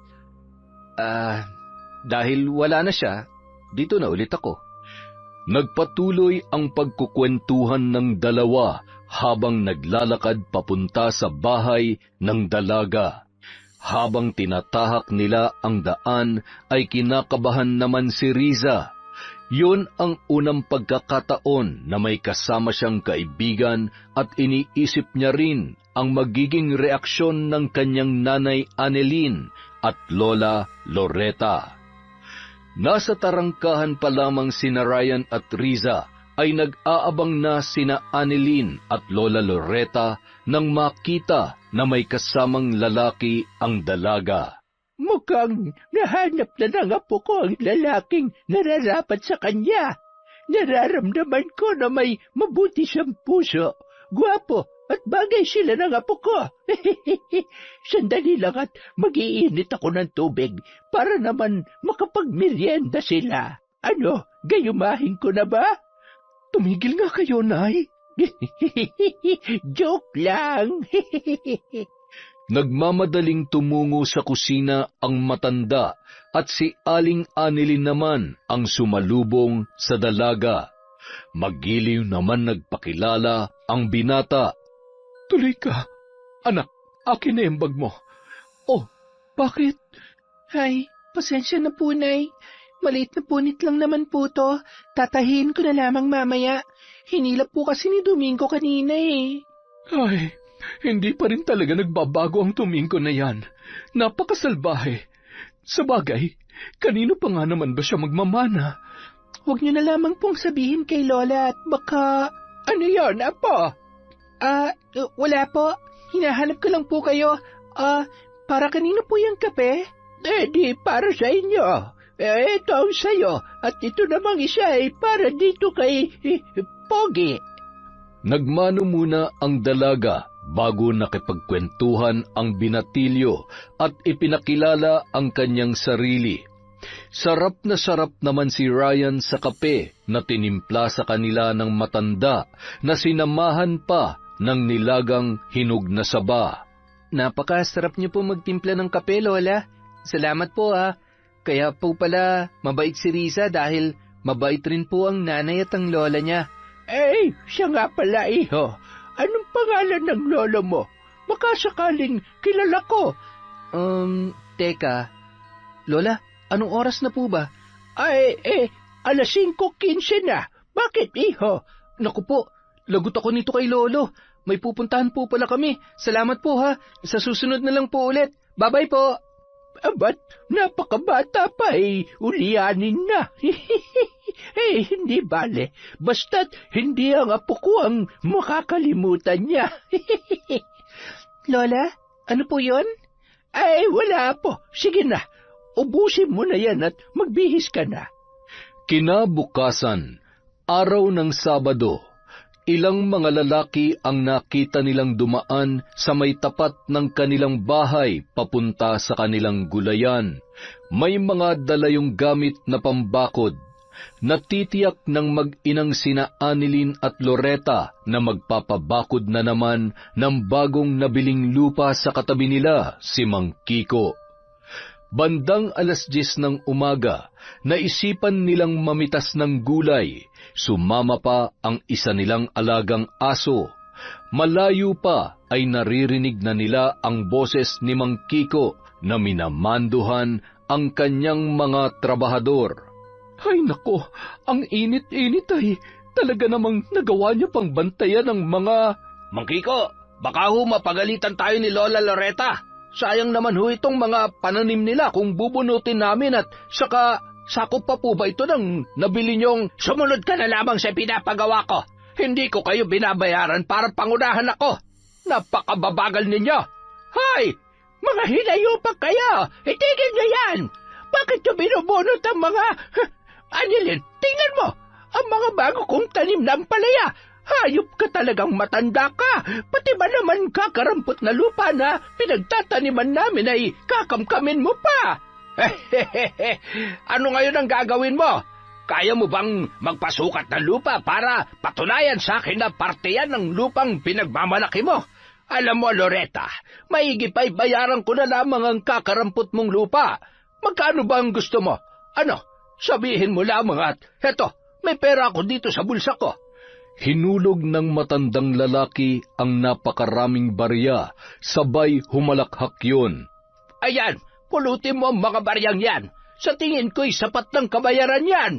wala na siya, dito na ulit ako. Nagpatuloy ang pagkukwentuhan ng dalawa habang naglalakad papunta sa bahay ng dalaga. Habang tinatahak nila ang daan ay kinakabahan naman si Riza. Yun ang unang pagkakataon na may kasama siyang kaibigan at iniisip niya rin ang magiging reaksyon ng kanyang nanay Annelyn at lola Loretta. Nasa tarangkahan pa lamang sina Ryan at Riza ay nag-aabang na sina Annelyn at lola Loretta nang makita na may kasamang lalaki ang dalaga. Mukhang nahanap na ng apo ko ang lalaking nararapat sa kanya. Nararamdaman ko na may mabuti siyang puso, gwapo at bagay sila ng apo ko. Sandali lang at mag-iinit ako ng tubig para naman makapagmeryenda sila. Ano, gayumahin ko na ba? Tumigil nga kayo, Nay. Joke lang. Nagmamadaling tumungo sa kusina ang matanda at si Aling Annelyn naman ang sumalubong sa dalaga. Magiliw naman nagpakilala ang binata. Tuloy ka. Anak, akin na yung bag mo. Oh, bakit? Ay, pasensya na po, Nay. Maliit na punit lang naman po to. Tatahin ko na lamang mamaya. Hinilap po kasi ni Domingo kanina Ay, hindi pa rin talaga nagbabago ang Domingo na yan. Napakasalbahe. Sabagay, kanino pa nga naman ba siya magmamana? Huwag niyo na lamang pong sabihin kay Lola at baka... Ano yon, apo? Wala po. Hinahanap ko lang po kayo. Para kanino po yung kape? Di para sa inyo. Ito ang sayo. At ito namang isa ay para dito kay Pogi. Nagmano muna ang dalaga bago nakipagkwentuhan ang binatilyo at ipinakilala ang kanyang sarili. Sarap naman si Ryan sa kape na tinimpla sa kanila ng matanda na sinamahan pa ng nilagang hinog na saba. Napakasarap niyo po magtimpla ng kape, Lola. Salamat po Kaya po pala mabait si Riza dahil mabait rin po ang nanay at ang lola niya. Siya nga pala, iho. Anong pangalan ng lolo mo? Baka sakaling kilala ko. Teka. Lola, anong oras na po ba? 5:15 na. Bakit, iho? Naku po, lagot ako nito kay Lolo. May pupuntahan po pala kami. Salamat po Sa susunod na lang po ulit. Bye-bye po. Ba't napakabata pa ulianin na. Hindi bale. Basta't hindi ang apo ko ang makakalimutan niya. Lola, ano po yon? Wala po. Sige na. Ubusin mo na yan at magbihis ka na. Kinabukasan, araw ng Sabado, Ilang mga lalaki ang nakita nilang dumaan sa may tapat ng kanilang bahay papunta sa kanilang gulayan. May mga dalayong gamit na pambakod. Natitiyak ng mag-inang sina Annelyn at Loretta na magpapabakod na naman ng bagong nabiling lupa sa katabi nila, si Mang Kiko. Bandang 10:00 ng umaga, naisipan nilang mamitas ng gulay. Sumama pa ang isa nilang alagang aso. Malayo pa ay naririnig na nila ang boses ni Mang Kiko na minamanduhan ang kanyang mga trabahador. Ay nako, ang init-init ay. Talaga namang nagawa niya pang bantayan ng mga... Mang Kiko, baka ho mapagalitan tayo ni Lola Loretta. Sayang naman ho itong mga pananim nila kung bubunutin namin at saka sakop pa po ba ito ng nabili niyong... Sumunod ka na lamang sa pinapagawa ko. Hindi ko kayo binabayaran para pangunahan ako. Napakababagal ninyo. Hay! Mga hilayo pa kayo! Itigil niyo yan! Bakit niyo binubunot ang mga... Annelyn, tingnan mo! Ang mga bago kong tanim na ampalaya! Hayop ka talagang matanda ka! Pati ba naman kakarampot na lupa na pinagtataniman namin ay kakamkamin mo pa? Ano ngayon ang gagawin mo? Kaya mo bang magpasukat ng lupa para patunayan sa akin na parte yan ng lupang pinagmamalaki mo? Alam mo, Loretta, maigi pa'y bayaran ko na lamang ang kakarampot mong lupa. Magkano ba ang gusto mo? Ano? Sabihin mo lamang at, heto, may pera ako dito sa bulsa ko. Hinulog ng matandang lalaki ang napakaraming barya, sabay humalakhak yun. Ayan, pulutin mo ang mga baryang yan. Sa tingin ko'y sapat ng kabayaran yan.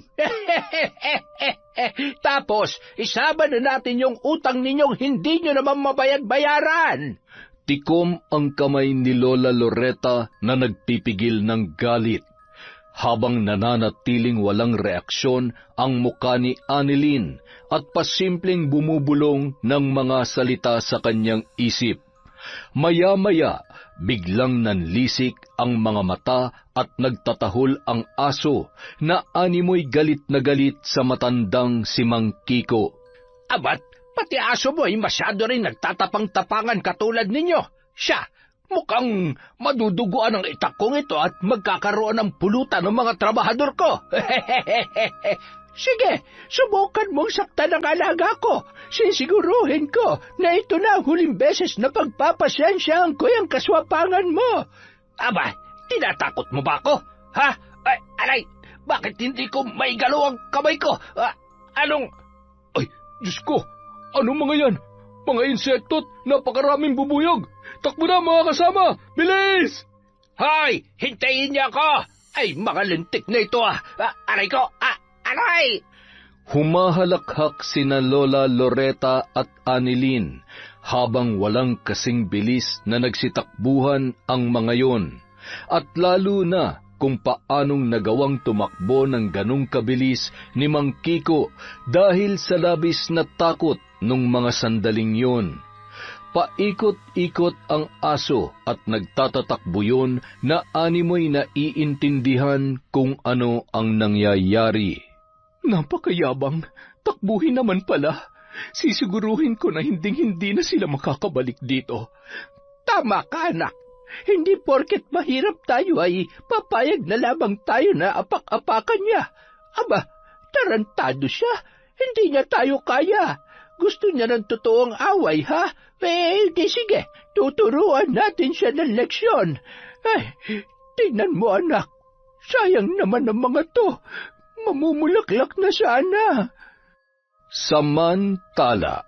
Tapos, isama na natin yung utang ninyong hindi nyo naman mabayad-bayaran. Tikom ang kamay ni Lola Loretta na nagpipigil ng galit. Habang nananatiling walang reaksyon ang muka ni Annelyn at pasimpleng bumubulong ng mga salita sa kanyang isip. Maya-maya, biglang nanlisik ang mga mata at nagtatahol ang aso na animoy galit na galit sa matandang si Mang Kiko. Abat, pati aso mo ay masyado rin nagtatapang-tapangan katulad ninyo. Siya, mukhang maduduguan ang itak kong ito at magkakaroon ng pulutan ng mga trabahador ko. Sige, subukan mong saktan ang alaga ko. Sisiguruhin ko na ito na ang huling beses na pagpapasensyaan ko yung kaswapangan mo. Aba, tinatakot mo ba ako? Ha? Ay, aray, bakit hindi ko maigalaw ang kamay ko? Anong... Ay, Diyos ko, anong mga yan? Mga insekto't napakaraming bubuyog. Takbo na mga kasama! Bilis! Hoy! Hintayin niyo ako! Ay, mga lintik na ito Aray ko! Aray! Humahalakhak sina Lola Loretta at Annelyn habang walang kasing bilis na nagsitakbuhan ang mga yon. At lalo na kung paanong nagawang tumakbo ng ganong kabilis ni Mang Kiko dahil sa labis na takot nung mga sandaling yon. Paikot-ikot ang aso at nagtatatakbo yun na animoy na iintindihan kung ano ang nangyayari. Napakayabang. Takbuhin naman pala. Sisiguruhin ko na hinding-hindi na sila makakabalik dito. Tama ka, anak. Hindi porket mahirap tayo ay papayag na lamang tayo na apak-apakan niya. Aba, tarantado siya. Hindi niya tayo kaya. Gusto niya ng totoong away, ha? Di sige, tuturuan natin siya ng leksyon. Tingnan mo, anak. Sayang naman ang mga to. Mamumulaklak na sana. Samantala,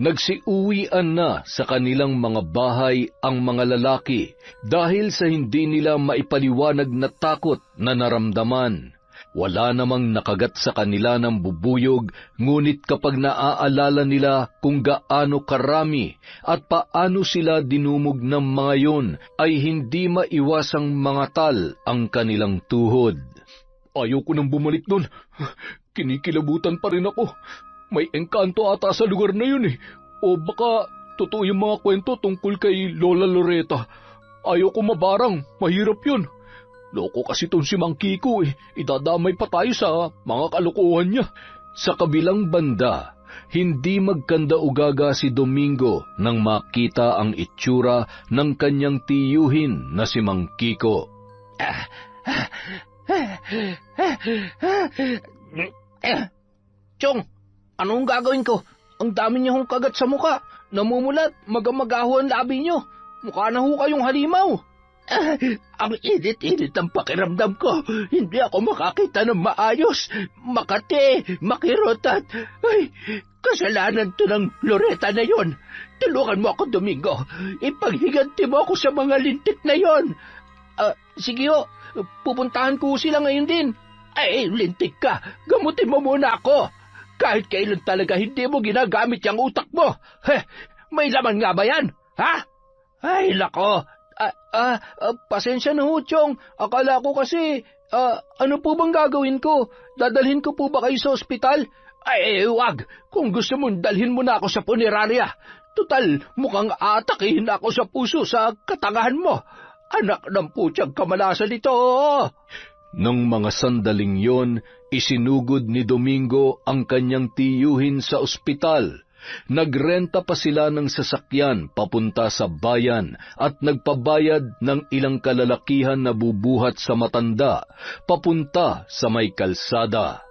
nagsiuwian na sa kanilang mga bahay ang mga lalaki dahil sa hindi nila maipaliwanag na takot na naramdaman. Wala namang nakagat sa kanila ng bubuyog, ngunit kapag naaalala nila kung gaano karami at paano sila dinumog ng mga yon, ay hindi maiwasang mangatal ang kanilang tuhod. Ayaw ko nang bumalik doon. Kinikilabutan pa rin ako. May engkanto ata sa lugar na yun O baka totoo yung mga kwento tungkol kay Lola Loretta. Ayaw ko mabarang, mahirap yun. Loko kasi itong si Mang Kiko Idadamay pa tayo sa mga kalokohan niya. Sa kabilang banda, Hindi magkanda-ugaga si Domingo nang makita ang itsura ng kanyang tiyuhin na si Mang Kiko. Chong, anong gagawin ko? Ang dami niyo hong kagat sa muka. Namumulat, magamagaho ang labi niyo. Mukha na ho kayong halimaw. Ang init-init ang pakiramdam ko. Hindi ako makakita ng maayos. Makati, makirotat. Ay, kasalanan to ng Loretta na yon. Tulungan mo ako, Domingo. Ipaghiganti mo ako sa mga lintik na yon. Sige ho, pupuntahan ko sila ngayon din. Ay, lintik ka. Gamutin mo muna ako. Kahit kailan talaga hindi mo ginagamit yung utak mo. May laman nga ba yan? Ha? Ay, lako. Pasensya na ho, Chong. Akala ko kasi, ano po bang gagawin ko? Dadalhin ko po ba kayo sa ospital? Ay, wag. Kung gusto mong dalhin mo na ako sa punerarya. Tutal, mukhang aatakihin ako sa puso sa katangahan mo. Anak ng putyang kamalasan ito. Nang mga sandaling yon, isinugod ni Domingo ang kanyang tiyuhin sa ospital. Nagrenta pa sila ng sasakyan papunta sa bayan at nagpabayad ng ilang kalalakihan na bubuhat sa matanda papunta sa may kalsada.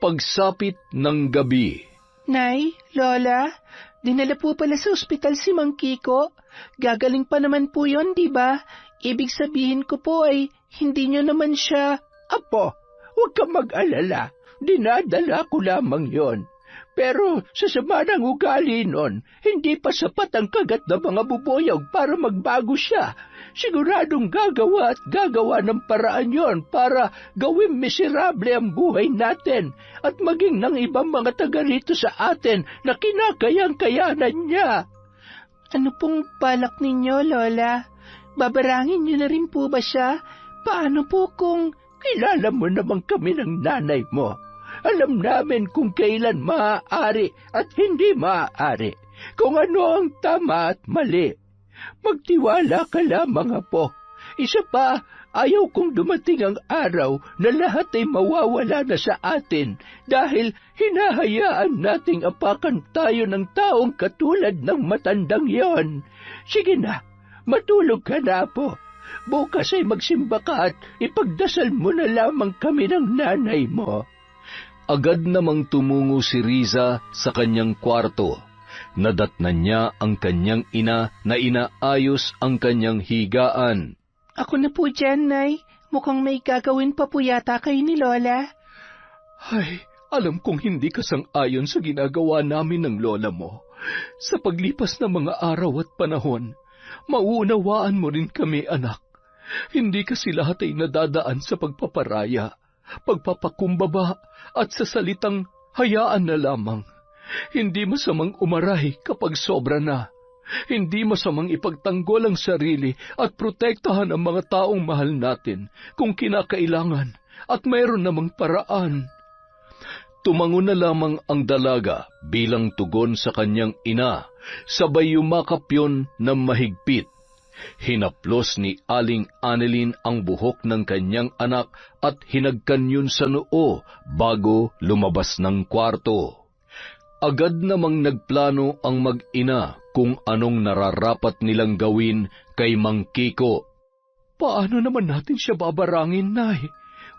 Pagsapit ng gabi, Nay, Lola, dinala po pala sa ospital si Mang Kiko. Gagaling pa naman po yon, di ba? Ibig sabihin ko po ay hindi niyo naman siya... Apo, huwag kang mag-alala. Dinadala ko lamang yon. Pero sa sama ng ugali nun, hindi pa sapat ang kagat ng mga bubuyog para magbago siya. Siguradong gagawa at gagawa ng paraan yon para gawing miserable ang buhay natin at maging ng ibang mga taga rito sa atin na kinakayang-kayanan niya. Ano pong balak ninyo, Lola? Babarangin niyo na rin po ba siya? Paano po kung... Kilala mo naman kami ng nanay mo. Alam namin kung kailan maaari at hindi maaari, kung ano ang tama at mali. Magtiwala ka lamang, Apo. Isa pa, ayaw kong dumating ang araw na lahat ay mawawala na sa atin dahil hinahayaan nating apakan tayo ng taong katulad ng matandang yon. Sige na, matulog ka na, Apo. Bukas ay magsimba ka at ipagdasal mo na lamang kami ng nanay mo. agad namang tumungo si Riza sa kanyang kwarto. Nadatnan niya ang kanyang ina na inaayos ang kanyang higaan. Ako na po dyan, Nay. Mukhang may gagawin pa po yata kayo ni Lola. Ay, alam kong hindi ka sang-ayon sa ginagawa namin ng lola mo. Sa paglipas ng mga araw at panahon, mauunawaan mo rin kami, anak. Hindi kasi lahat ay nadadaan sa pagpaparaya, pagpapakumbaba at sa salitang hayaan na lamang. Hindi masamang umaray kapag sobra na. Hindi masamang ipagtanggol ang sarili at protektahan ang mga taong mahal natin kung kinakailangan at mayroon namang paraan. Tumango na lamang ang dalaga bilang tugon sa kanyang ina, sabay yumakap yon na mahigpit. Hinaplos ni Aling Annelyn ang buhok ng kanyang anak at hinagkan yun sa noo bago lumabas ng kwarto. Agad namang nagplano ang mag-ina kung anong nararapat nilang gawin kay Mang Kiko. Paano naman natin siya babarangin, Nay?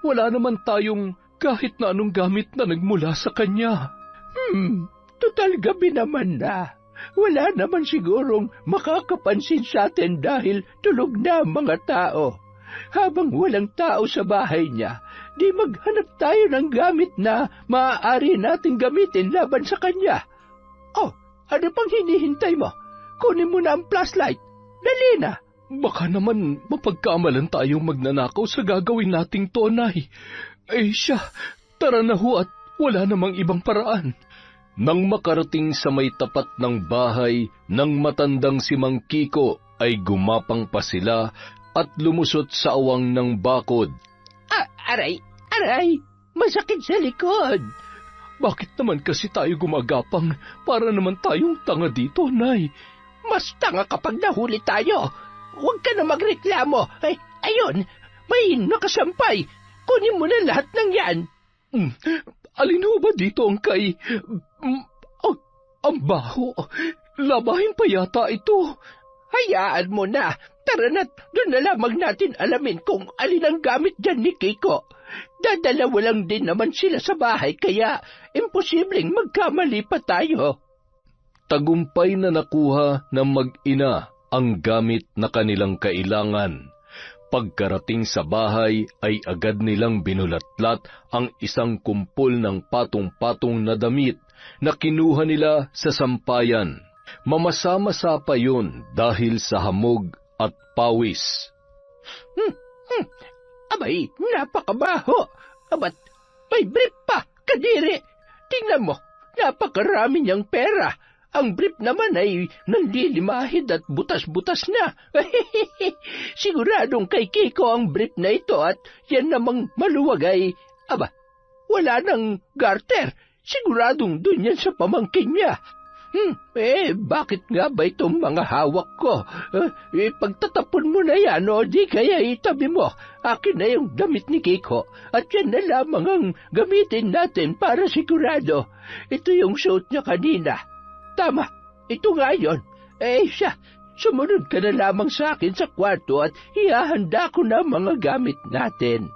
Wala naman tayong kahit na anong gamit na nagmula sa kanya. Total gabi naman na. Wala naman sigurong makakapansin sa atin dahil tulog na ang mga tao. Habang walang tao sa bahay niya, di maghanap tayo ng gamit na maaari nating gamitin laban sa kanya. Oh, ano pang hinihintay mo? Kunin mo na ang flashlight. Dali na. Baka naman mapagkamalan tayong magnanakaw sa gagawin nating to, Nay. Eh siya, tara na ho at wala namang ibang paraan. Nang makarating sa may tapat ng bahay ng matandang si Mang Kiko, ay gumapang pa sila at lumusot sa awang ng bakod. Aray, masakit sa likod. Bakit naman kasi tayo gumagapang? Para naman tayong tanga dito, Nay. Mas tanga kapag nahuli tayo. Huwag ka na magreklamo. Ay, ayun, may nakasampay. Kunin mo na lahat ng yan. Alin ho ba dito ang kay... ang baho. Labahin pa yata ito. Hayaan mo na. Tara na't doon na lamang natin alamin kung alin ang gamit dyan ni Kiko. Dadalawa lang din naman sila sa bahay kaya imposibleng magkamali pa tayo. Tagumpay na nakuha ng mag-ina ang gamit na kanilang kailangan. Pagkarating sa bahay ay agad nilang binulatlat ang isang kumpol ng patong-patong na damit na kinuha nila sa sampayan. Mamasa-masa pa yun dahil sa hamog at pawis. Abay, napakabaho. Abat, may brief pa, kadiri. Tingnan mo, napakarami niyang pera. Ang brief naman ay nanlilimahid at butas-butas na. Siguradong kay Kiko ang brief na ito at yan namang maluwag ay, wala nang garter. Siguradong dun yan sa pamangkin niya. Bakit nga ba itong mga hawak ko? Pagtatapon mo na yan o di kaya itabi mo. Akin na yung damit ni Kiko at yan na lamang ang gamitin natin para sigurado. Ito yung suot niya kanina. Tama, ito nga yun. Siya, sumunod ka na lamang sa akin sa kwarto at ihahanda ko na mga gamit natin.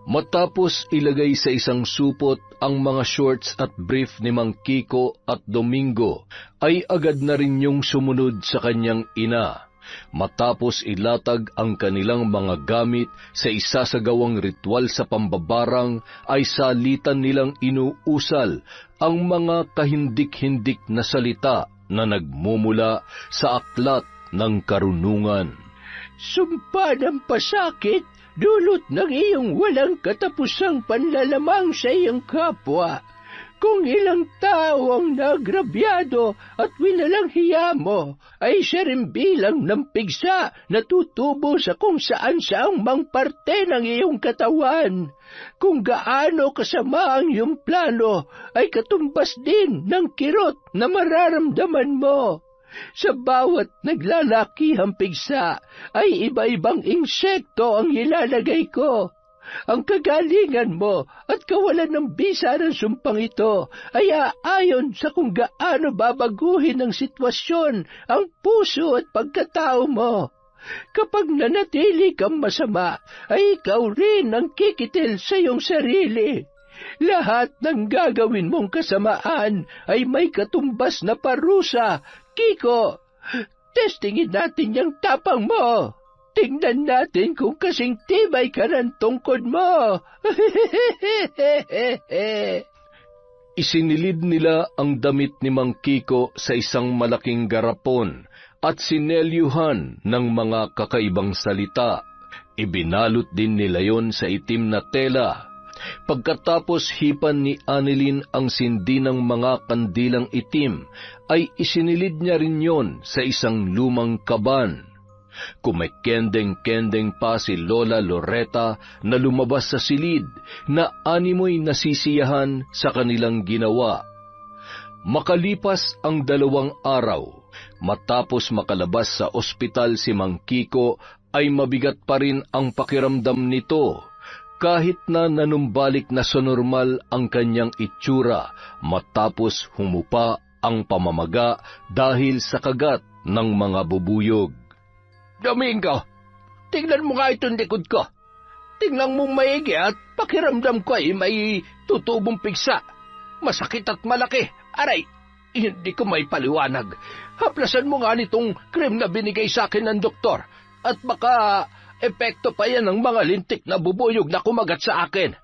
Matapos ilagay sa isang supot ang mga shorts at brief ni Mang Kiko at Domingo, ay agad na rin yung sumunod sa kanyang ina. Matapos ilatag ang kanilang mga gamit sa isasagawang ritual sa pambabarang, ay salitan nilang inuusal ang mga kahindik-hindik na salita na nagmumula sa aklat ng karunungan. Sumpa ng pasakit, dulot ng iyong walang katapusang panlalamang sa iyong kapwa. Kung ilang tao ang nagrabyado at winalang hiya mo, ay siya rin bilang ng pigsa na tutubo sa kung saan saang mang parte ng iyong katawan. Kung gaano kasama ang iyong plano, ay katumbas din ng kirot na mararamdaman mo. Sa bawat naglalakihang pigsa, ay iba-ibang insekto ang ilalagay ko. Ang kagalingan mo at kawalan ng bisa ng sumpang ito ay aayon sa kung gaano babaguhin ng sitwasyon ang puso at pagkatao mo. Kapag nanatili kang masama, ay ikaw rin ang kikitil sa iyong sarili. Lahat ng gagawin mong kasamaan ay may katumbas na parusa. Kiko, testingin natin yung tapang mo. Tingnan natin kung kasing tibay ka ng tungkod mo. Isinilid nila ang damit ni Mang Kiko sa isang malaking garapon at sinelyuhan ng mga kakaibang salita. Ibinalot din nila yon sa itim na tela. Pagkatapos hipan ni Annelyn ang sindi ng mga kandilang itim, ay isinilid niya rin yon sa isang lumang kaban. Kumekendeng-kendeng pa si Lola Loretta na lumabas sa silid na animoy nasisiyahan sa kanilang ginawa. Makalipas ang 2 araw, matapos makalabas sa ospital si Mang Kiko, ay mabigat pa rin ang pakiramdam nito, kahit na nanumbalik na sa normal ang kanyang itsura matapos humupa ang pamamaga dahil sa kagat ng mga bubuyog. Domingo, tingnan mo nga itong likod ko. Tingnan mong maigi at pakiramdam ko ay may tutubong pigsa. Masakit at malaki. Aray, hindi ko may paliwanag. Haplasan mo nga nitong cream na binigay sa akin ng doktor. At baka epekto pa yan ng mga lintik na bubuyog na kumagat sa akin.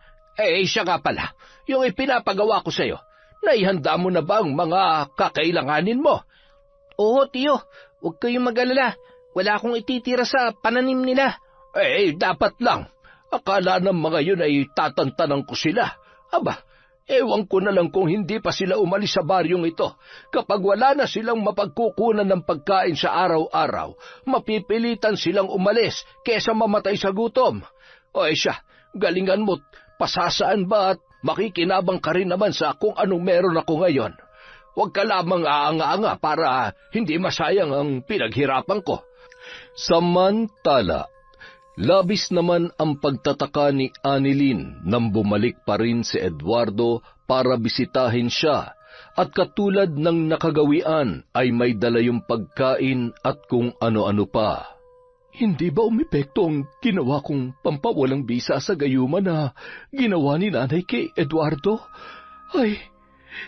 Siya nga pala, yung ipinapagawa ko sa'yo. Naihanda mo na ba ang mga kakailanganin mo? Oo, tiyo. Huwag kayong mag-alala. Wala akong ititira sa pananim nila. Dapat lang. Akala ng mga yun ay tatantanan ko sila. Ewan ko na lang kung hindi pa sila umalis sa baryong ito. Kapag wala na silang mapagkukunan ng pagkain sa araw-araw, mapipilitan silang umalis kesa mamatay sa gutom. Siya, galingan mo't pasasaan ba at makikinabang ka rin naman sa kung anong meron ako ngayon. Huwag ka lamang aanga-anga para hindi masayang ang pinaghirapan ko. Samantala, Labis naman ang pagtataka ni Annalyn nang bumalik pa rin si Eduardo para bisitahin siya, at katulad ng nakagawian ay may dala yung pagkain at kung ano-ano pa. Hindi ba umepekto ang ginawa kong pampawalang bisa sa gayuma na ginawa ni nanay kay Eduardo? Ay,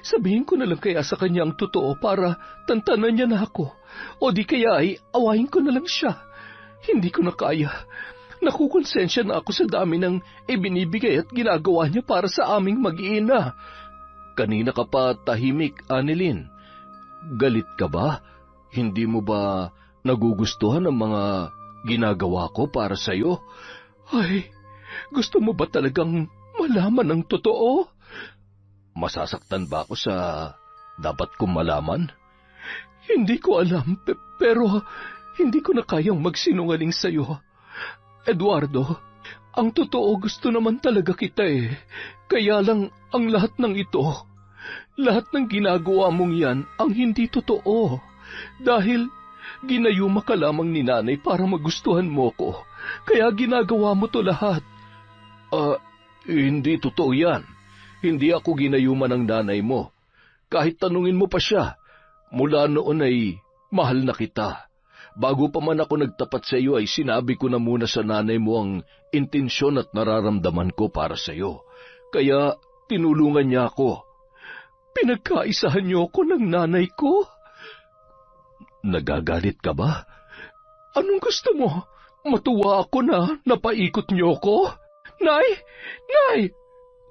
sabihin ko na lang kaya sa kanya ang totoo para tantanan niya na ako. O di kaya ay awayin ko na lang siya. Hindi ko na kaya. Nakukonsensya na ako sa dami ng ibinibigay at ginagawa niya para sa aming mag-iina. Kanina ka pa tahimik, Annalyn. Galit ka ba? Hindi mo ba nagugustuhan ang mga ginagawa ko para sa'yo? Ay, gusto mo ba talagang malaman ang totoo? Masasaktan ba ako sa dapat kong malaman? Hindi ko alam, pero hindi ko na kayang magsinungaling sa'yo. Eduardo, ang totoo gusto naman talaga kita eh. Kaya lang ang lahat ng ito, lahat ng ginagawa mong yan ang hindi totoo. Dahil ginayuma ka lamang ni nanay para magustuhan mo ko. Kaya ginagawa mo to lahat. Hindi totoo yan. Hindi ako ginayuma ng nanay mo. Kahit tanungin mo pa siya, mula noon ay mahal na kita. Bago pa man ako nagtapat sa iyo ay sinabi ko na muna sa nanay mo ang intensyon at nararamdaman ko para sa iyo. Kaya tinulungan niya ako. Pinagkaisahan niyo ako ng nanay ko? Nagagalit ka ba? Anong gusto mo? Matuwa ako na napaikot niyo ko? Nay! Nay!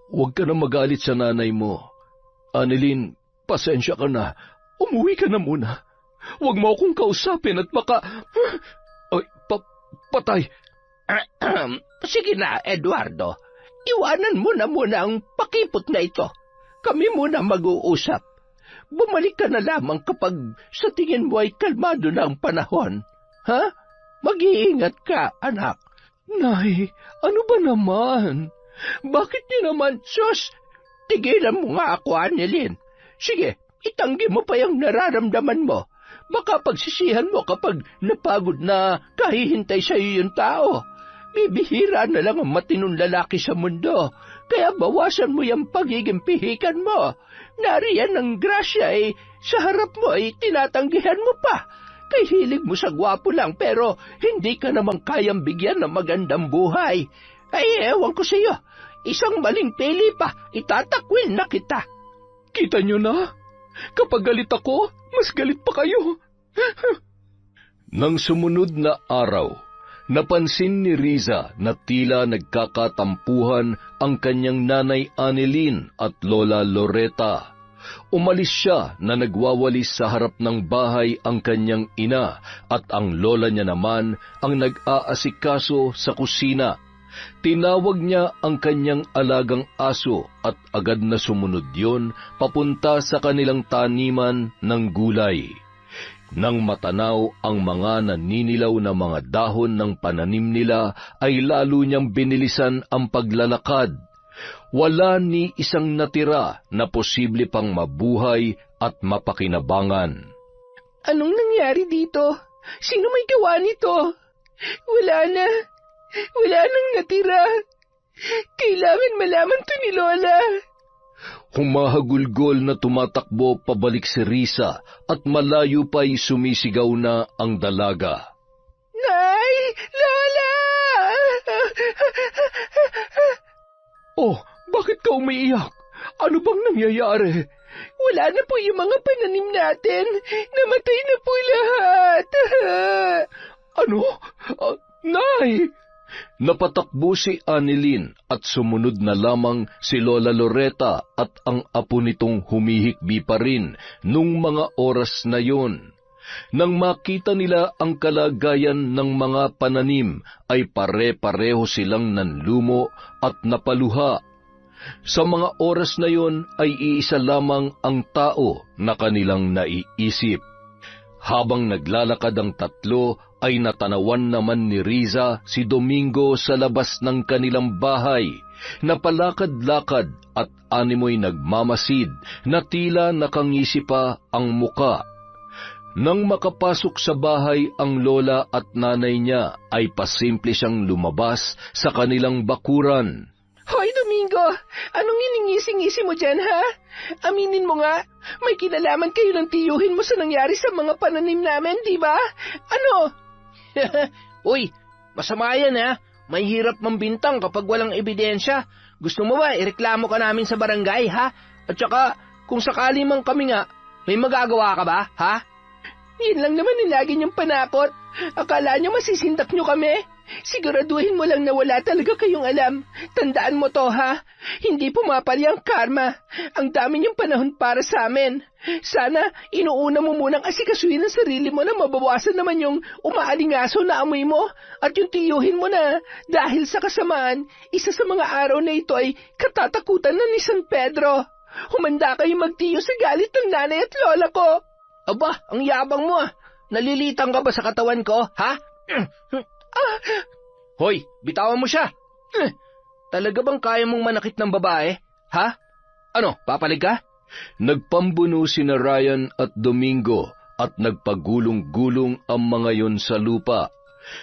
Huwag ka na magalit sa nanay mo. Annalyn, pasensya ka na. Umuwi ka na muna. Huwag mo akong kausapin at baka... Ay, patay. Sige na, Eduardo. Iwanan mo na muna ang pakipot na ito. Kami muna mag-uusap. Bumalik ka na lamang kapag sa tingin mo ay kalmado na ang panahon. Ha? Mag-iingat ka, anak. Nay, ano ba naman? Bakit niyo naman, sus? Tigilan mo nga ako, Annalyn. Sige, itanggi mo pa yung nararamdaman mo. Baka pagsisihan mo kapag napagod na kahihintay sa iyo yung tao. Bibihira na lang ang matinong lalaki sa mundo. Kaya bawasan mo yung pagiging pihikan mo. Nariyan ang grasya ay sa harap mo ay tinatanggihan mo pa. Kay hilig mo sa gwapo lang pero hindi ka naman kayang bigyan ng magandang buhay. Ay ewan ko sa iyo. Isang maling pili pa, itatakwil na kita. Kita niyo na? Kapag galit ako, mas galit pa kayo. Nang sumunod na araw, napansin ni Riza na tila nagkakatampuhan ang kanyang nanay Annalyn at lola Loretta. Umalis siya na nagwawalis sa harap ng bahay ang kanyang ina at ang lola niya naman ang nag-aasikaso sa kusina. Tinawag niya ang kanyang alagang aso at agad na sumunod yon papunta sa kanilang taniman ng gulay. Nang matanaw ang mga naninilaw na mga dahon ng pananim nila, ay lalo niyang binilisan ang paglalakad. Wala ni isang natira na posible pang mabuhay at mapakinabangan. Anong nangyari dito? Sino may gawa nito? Wala na. Wala nang natira. Kailangan malaman to ni Lola. Humahagulgol na tumatakbo pabalik si Risa at malayo pa'y sumisigaw na ang dalaga. Nay! Lola! Oh, bakit ka umiiyak? Ano bang nangyayari? Wala na po yung mga pananim natin. Namatay na po lahat. Ano? Nay! Napatakbo si Annalyn at sumunod na lamang si Lola Loretta at ang apo nitong humihikbi pa rin nung mga oras na yon. Nang makita nila ang kalagayan ng mga pananim, ay pare-pareho silang nanlumo at napaluha. Sa mga oras na yon ay iisa lamang ang tao na kanilang naiisip. Habang naglalakad ang tatlo, ay natanawan naman ni Riza si Domingo sa labas ng kanilang bahay, napalakad-lakad at animoy nagmamasid na tila nakangisi pa ang muka. Nang makapasok sa bahay ang lola at nanay niya, ay pasimple siyang lumabas sa kanilang bakuran. Hoy, Domingo! Anong iningisi-ngisi mo dyan, ha? Aminin mo nga, may kinalaman kayo ng tiyuhin mo sa nangyari sa mga pananim namin, di ba? Ano? Uy, masama yan, ha? May hirap mambintang kapag walang ebidensya. Gusto mo ba, ireklamo ka namin sa barangay, ha? At saka, kung sakali man kami nga, may magagawa ka ba, ha? Yan lang naman ang lagi niyong panakot. Akala niyo masisindak niyo kami? Siguraduhin mo lang na wala talaga kayong alam. Tandaan mo to, ha? Hindi pumapali ang karma. Ang dami niyong panahon para sa amin. Sana inuuna mo munang asikasuhin ang sarili mo na mabawasan naman yung umaalingaso na amoy mo at yung tiyuhin mo na dahil sa kasamaan, isa sa mga araw na ito ay katatakutan na ni San Pedro. Humanda kayo magtiyo sa galit ng nanay at lola ko. Aba, ang yabang mo, ah. Nalilitang ka ba sa katawan ko, ha? Hoy, bitawan mo siya. Talaga bang kaya mong manakit ng babae, ha? Ano, papalig ka? Nagpambuno sina Ryan at Domingo at nagpagulong-gulong ang mga yon sa lupa.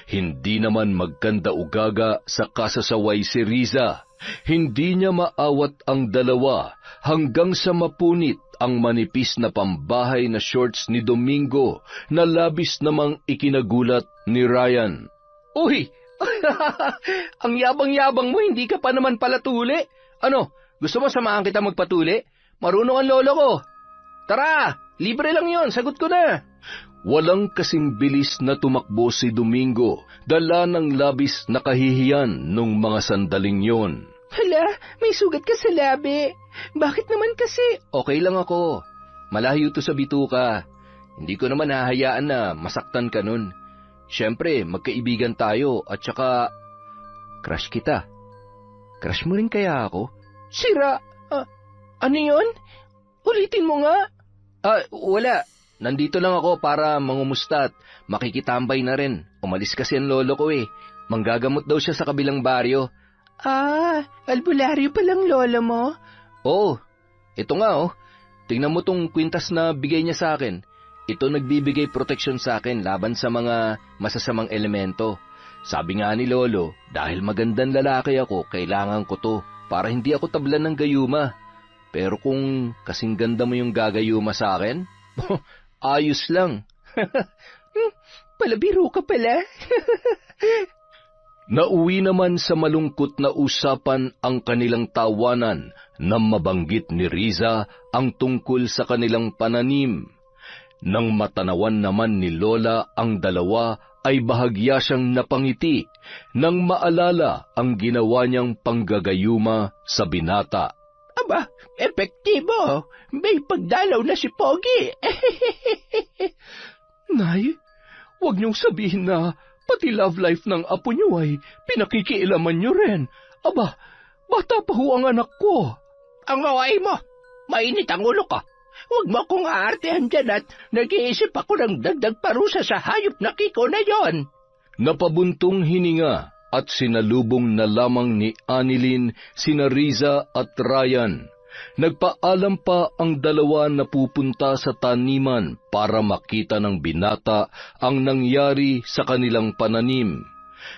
Hindi naman magkanda-ugaga sa kasasaway si Riza. Hindi niya maawat ang dalawa hanggang sa mapunit ang manipis na pambahay na shorts ni Domingo na labis namang ikinagulat ni Ryan. Uy! Ang yabang-yabang mo, hindi ka pa naman pala tuli. Ano, gusto mo samahan kita magpatuli? Marunong ang lolo ko. Tara, libre lang yon, sagot ko na. Walang kasing bilis na tumakbo si Domingo, dala ng labis na kahihiyan nung mga sandaling yon. Hala, may sugat ka sa labi. Bakit naman kasi? Okay lang ako. Malayo to sa bituka. Hindi ko naman hahayaan na masaktan ka nun. Siyempre, magkaibigan tayo at saka crush kita. Crush mo rin kaya ako? Sira, ano yun? Ulitin mo nga. Wala. Nandito lang ako para mangumusta at makikitambay na rin. Umalis kasi ang lolo ko eh. Manggagamot daw siya sa kabilang baryo. Albularyo palang lolo mo? Oo, ito nga oh. Tingnan mo tong kwintas na bigay niya sa akin. Ito nagbibigay proteksyon sa akin laban sa mga masasamang elemento. Sabi nga ni Lolo, dahil magandang lalaki ako, kailangan ko to para hindi ako tablan ng gayuma. Pero kung kasing ganda mo yung gagayuma sa akin, ayos lang. Palabiro ka pala. Nauwi naman sa malungkot na usapan ang kanilang tawanan nang mabanggit ni Riza ang tungkol sa kanilang pananim. Nang matanawan naman ni Lola ang dalawa ay bahagya siyang napangiti nang maalala ang ginawa niyang panggagayuma sa binata. Aba, epektibo. May pagdalaw na si Pogi. Nay, huwag niyong sabihin na pati love life ng apo niyo ay pinakikialaman niyo rin. Aba, bata pa ho ang anak ko. Ang away mo, mainit ang ulo ko. Huwag mo akong aartehan dyan at nag-iisip ako ng dagdag parusa sa hayop na Kiko na yon. Napabuntong hininga at sinalubong na lamang ni Annilyn sina Riza at Ryan. Nagpaalam pa ang dalawa na pupunta sa taniman para makita ng binata ang nangyari sa kanilang pananim.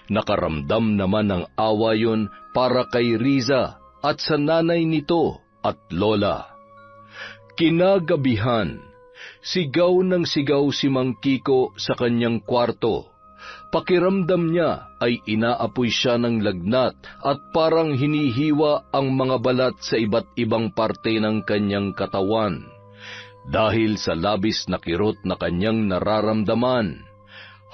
Nakaramdam naman ng awa yon para kay Riza at sa nanay nito at lola. Kinagabihan, sigaw ng sigaw si Mang Kiko sa kanyang kwarto. Pakiramdam niya ay inaapoy siya ng lagnat at parang hinihiwa ang mga balat sa iba't ibang parte ng kanyang katawan. Dahil sa labis na kirot na kanyang nararamdaman,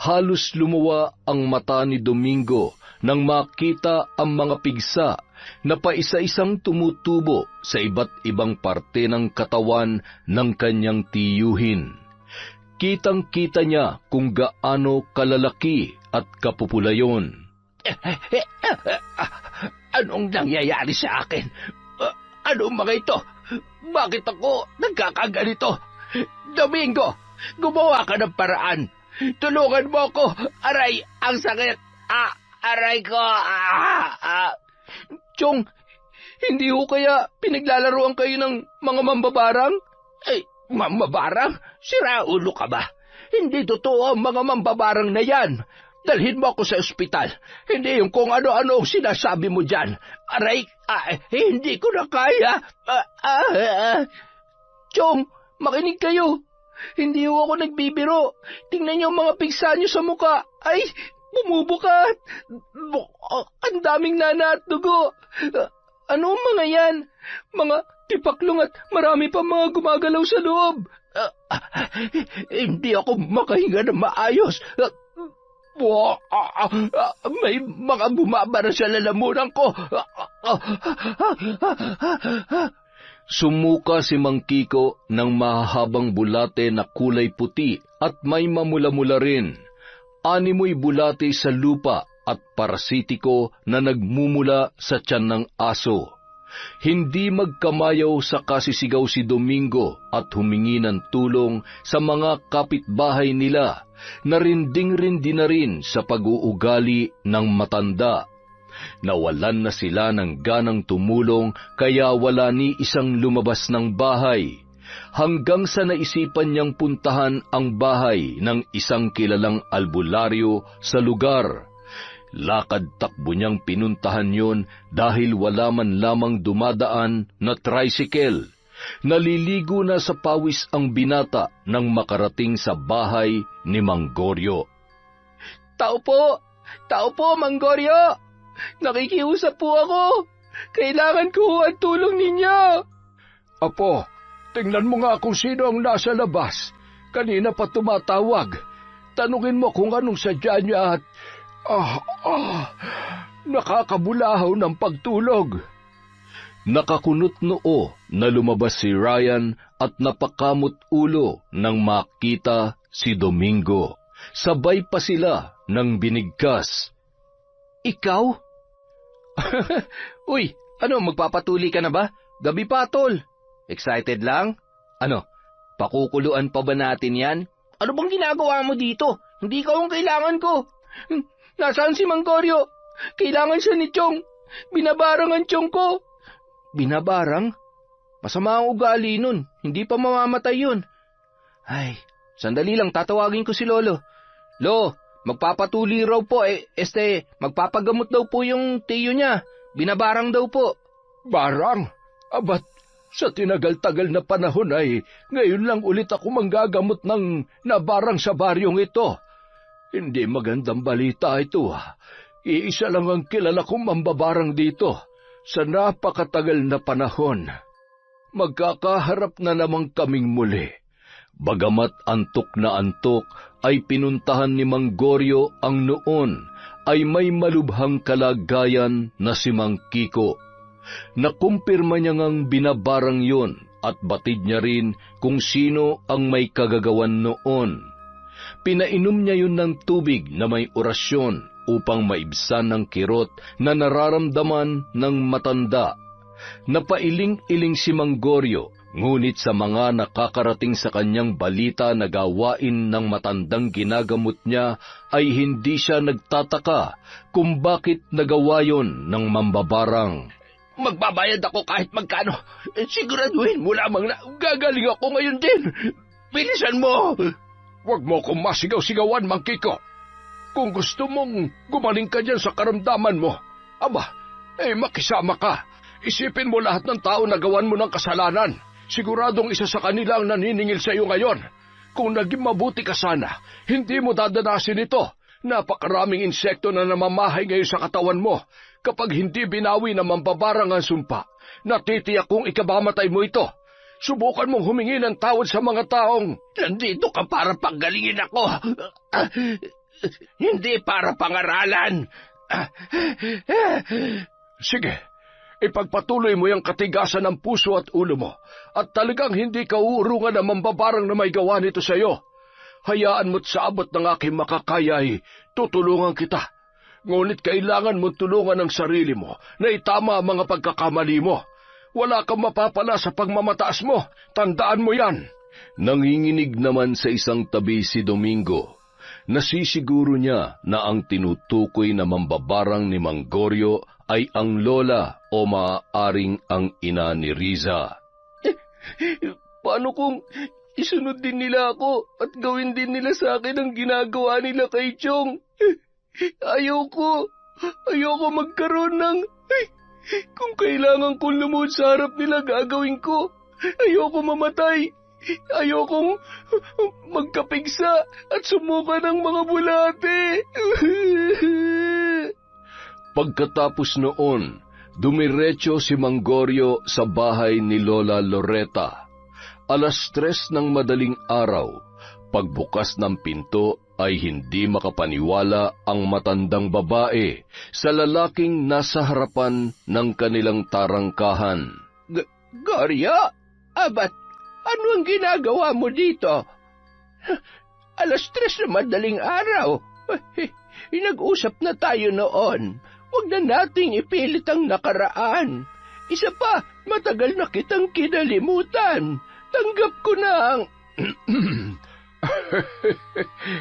halos lumuwa ang mata ni Domingo nang makita ang mga pigsa na paisa-isang tumutubo sa iba't ibang parte ng katawan ng kanyang tiyuhin. Kitang-kita niya kung gaano kalalaki at kapupula yon. Anong nangyayari sa akin? Anong mga ito? Bakit ako nagkakaganito? Domingo, gumawa ka ng paraan. Tulungan mo ako. Aray, ang sakit. Aray ko. Chong, hindi ho kaya pinaglalaroan kayo ng mga mambabarang? Mambabarang? Sira ulo ka ba? Hindi totoo ang mga mambabarang na yan. Dalhin mo ako sa ospital. Hindi yung kung ano-ano ang sinasabi mo dyan. Aray, hindi ko na kaya. Chong, makinig kayo. Hindi ho ako nagbibiro. Tingnan niyo ang mga pigsa niyo sa muka. Ay, bumubukat. Ang daming nana at dugo. Ano mga yan? Mga tipaklong at marami pa mga gumagalaw sa loob. Hindi ako makahinga na maayos. May mga bumabara sa lalamunan ko. Sumuka si Mang Kiko ng mahahabang bulate na kulay puti at may mamula-mula rin. Animoy bulate sa lupa at parasitiko na nagmumula sa tiyan ng aso. Hindi magkamayaw sa kasisigaw si Domingo at humingi ng tulong sa mga kapitbahay nila na rinding-rindi na rin sa pag-uugali ng matanda. Nawalan na sila ng ganang tumulong kaya wala ni isang lumabas ng bahay, hanggang sa naisipan niyang puntahan ang bahay ng isang kilalang albularyo sa lugar. Lakad-takbo niyang pinuntahan yon dahil wala man lamang dumadaan na tricycle. Naliligo na sa pawis ang binata nang makarating sa bahay ni Mang Goryo. Tao po, Mang Goryo. Nakikiusap po ako. Kailangan ko ang tulong ninyo. Apo, tingnan mo nga kung sino ang nasa labas. Kanina pa tumatawag. Tanungin mo kung anong sadya niya at... nakakabulahaw ng pagtulog. Nakakunot noo na lumabas si Ryan at napakamot ulo nang makita si Domingo. Sabay pa sila ng binigkas. Ikaw? Uy, ano, magpapatuli ka na ba? Gabi pa, tol. Excited lang? Ano, pakukuluan pa ba natin yan? Ano bang ginagawa mo dito? Hindi ka ang kailangan ko. Nasaan si Mang Goryo? Kailangan siya ni Chong. Binabarang ang Chong ko. Binabarang? Masama ang ugali nun. Hindi pa mamamatay yun. Ay, sandali lang, tatawagin ko si Lolo. Lo, magpapatuli raw po magpapagamot daw po yung tiyo niya. Binabarang daw po. Barang? Abat, sa tinagal-tagal na panahon ay ngayon lang ulit ako manggagamot ng nabarang sa baryong ito. Hindi magandang balita ito. Iisa lang ang kilala kong mambabarang dito sa napakatagal na panahon. Magkakaharap na namang kaming muli. Bagamat antok na antok, ay pinuntahan ni Mang Goryo ang noon ay may malubhang kalagayan na si Mang Kiko. Nakumpirma niya ngang binabarang yon at batid niya rin kung sino ang may kagagawan noon. Pinainom niya yun ng tubig na may orasyon upang maibsan ng kirot na nararamdaman ng matanda. Napailing-iling si Mang Goryo, ngunit sa mga nakakarating sa kanyang balita na gawain ng matandang ginagamot niya ay hindi siya nagtataka kung bakit nagawa yon ng mambabarang. Magbabayad ako kahit magkano. Siguraduhin mo lamang na gagaling ako ngayon din. Bilisan mo! Huwag mo akong masigaw-sigawan, Mang Kiko. Kung gusto mong gumaling ka dyan sa karamdaman mo, makisama ka. Isipin mo lahat ng tao na gawan mo ng kasalanan. Siguradong isa sa kanila ang naniningil sa iyo ngayon. Kung naging mabuti ka sana, hindi mo dadanasin ito. Napakaraming insekto na namamahay ngayon sa katawan mo. Kapag hindi binawi na mambabarang ang sumpa, natitiyak kung ikabamatay mo ito. Subukan mong humingi ng tawad sa mga taong nandito ka para panggalingin ako. Hindi para pangaralan. Sige, ipagpatuloy mo yung katigasan ng puso at ulo mo at talagang hindi ka uurungan na mambabarang na may gawa nito sa iyo. Hayaan mo't sa abot ng aking makakaya ay tutulungan kita. Ngunit kailangan mong tulungan ang sarili mo na itama ang mga pagkakamali mo. Wala kang mapapala sa pagmamataas mo. Tandaan mo yan. Nanginginig naman sa isang tabi si Domingo. Nasisiguro niya na ang tinutukoy na mambabarang ni Mang Goryo ay ang lola o maaaring ang ina ni Riza. Paano kung isunod din nila ako at gawin din nila sa akin ang ginagawa nila kay Chong. Ayoko magkaroon ng... Kung kailangan kong lumuhod sa harap nila, gagawin ko. Ayoko mamatay. Ayokong magkapigsa at sumuka ng mga bulate. Pagkatapos noon, dumiretso si Mang Goryo sa bahay ni Lola Loretta. 3:00 ng madaling araw, pagbukas ng pinto ay hindi makapaniwala ang matandang babae sa lalaking nasa harapan ng kanilang tarangkahan. Goryo, ba't ano ang ginagawa mo dito? 3:00 na madaling araw. Nag-usap na tayo noon. Huwag na nating ipilit ang nakaraan. Isa pa, matagal na kitang kinalimutan. Tanggap ko na ang...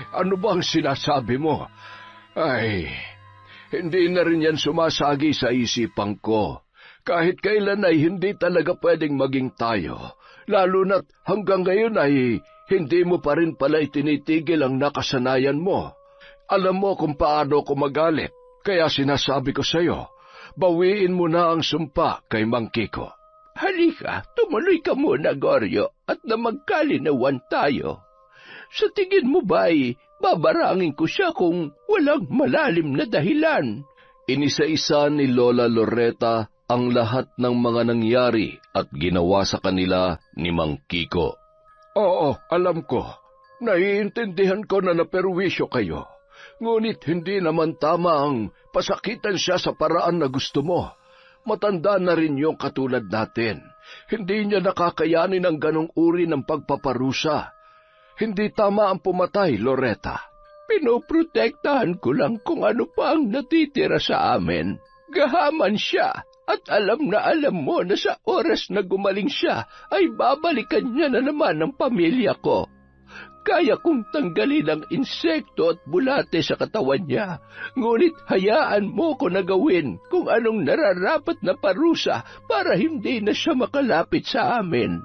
Ano ba ang sinasabi mo? Ay, hindi na rin yan sumasagi sa isipan ko. Kahit kailan ay hindi talaga pwedeng maging tayo. Lalo na't hanggang ngayon ay hindi mo pa rin pala itinitigil ang nakasanayan mo. Alam mo kung paano ko magalit. Kaya sinasabi ko sa'yo, bawiin mo na ang sumpa kay Mang Kiko. Halika, tumuloy ka muna, Goryo, at na magkalinawan tayo. Sa tingin mo ba'y babarangin ko siya kung walang malalim na dahilan? Inisa-isa ni Lola Loretta ang lahat ng mga nangyari at ginawa sa kanila ni Mang Kiko. Oo, alam ko. Naiintindihan ko na naperwisyo kayo. Ngunit hindi naman tama ang pasakitan siya sa paraan na gusto mo. Matanda na rin yung katulad natin. Hindi niya nakakayanin ang ganong uri ng pagpaparusa. Hindi tama ang pumatay, Loretta. Pinoprotektahan ko lang kung ano pa ang natitira sa amin. Gahaman siya at alam na alam mo na sa oras na gumaling siya ay babalikan niya na naman ang pamilya ko. Kaya kong tanggalin ang insekto at bulate sa katawan niya, ngunit hayaan mo ko na gawin kung anong nararapat na parusa para hindi na siya makalapit sa amin.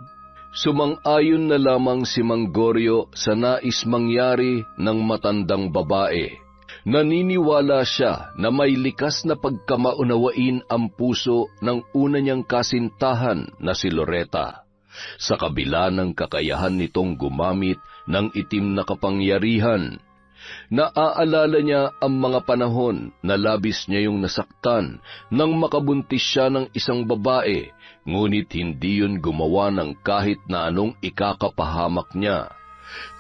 Sumang-ayon na lamang si Mang Goryo sa nais mangyari ng matandang babae. Naniniwala siya na may likas na pagkamaunawain ang puso ng una niyang kasintahan na si Loretta. Sa kabila ng kakayahan nitong gumamit ng itim na kapangyarihan, naaalala niya ang mga panahon na labis niya yung nasaktan nang makabuntis siya ng isang babae, ngunit hindi yun gumawa ng kahit na anong ikakapahamak niya.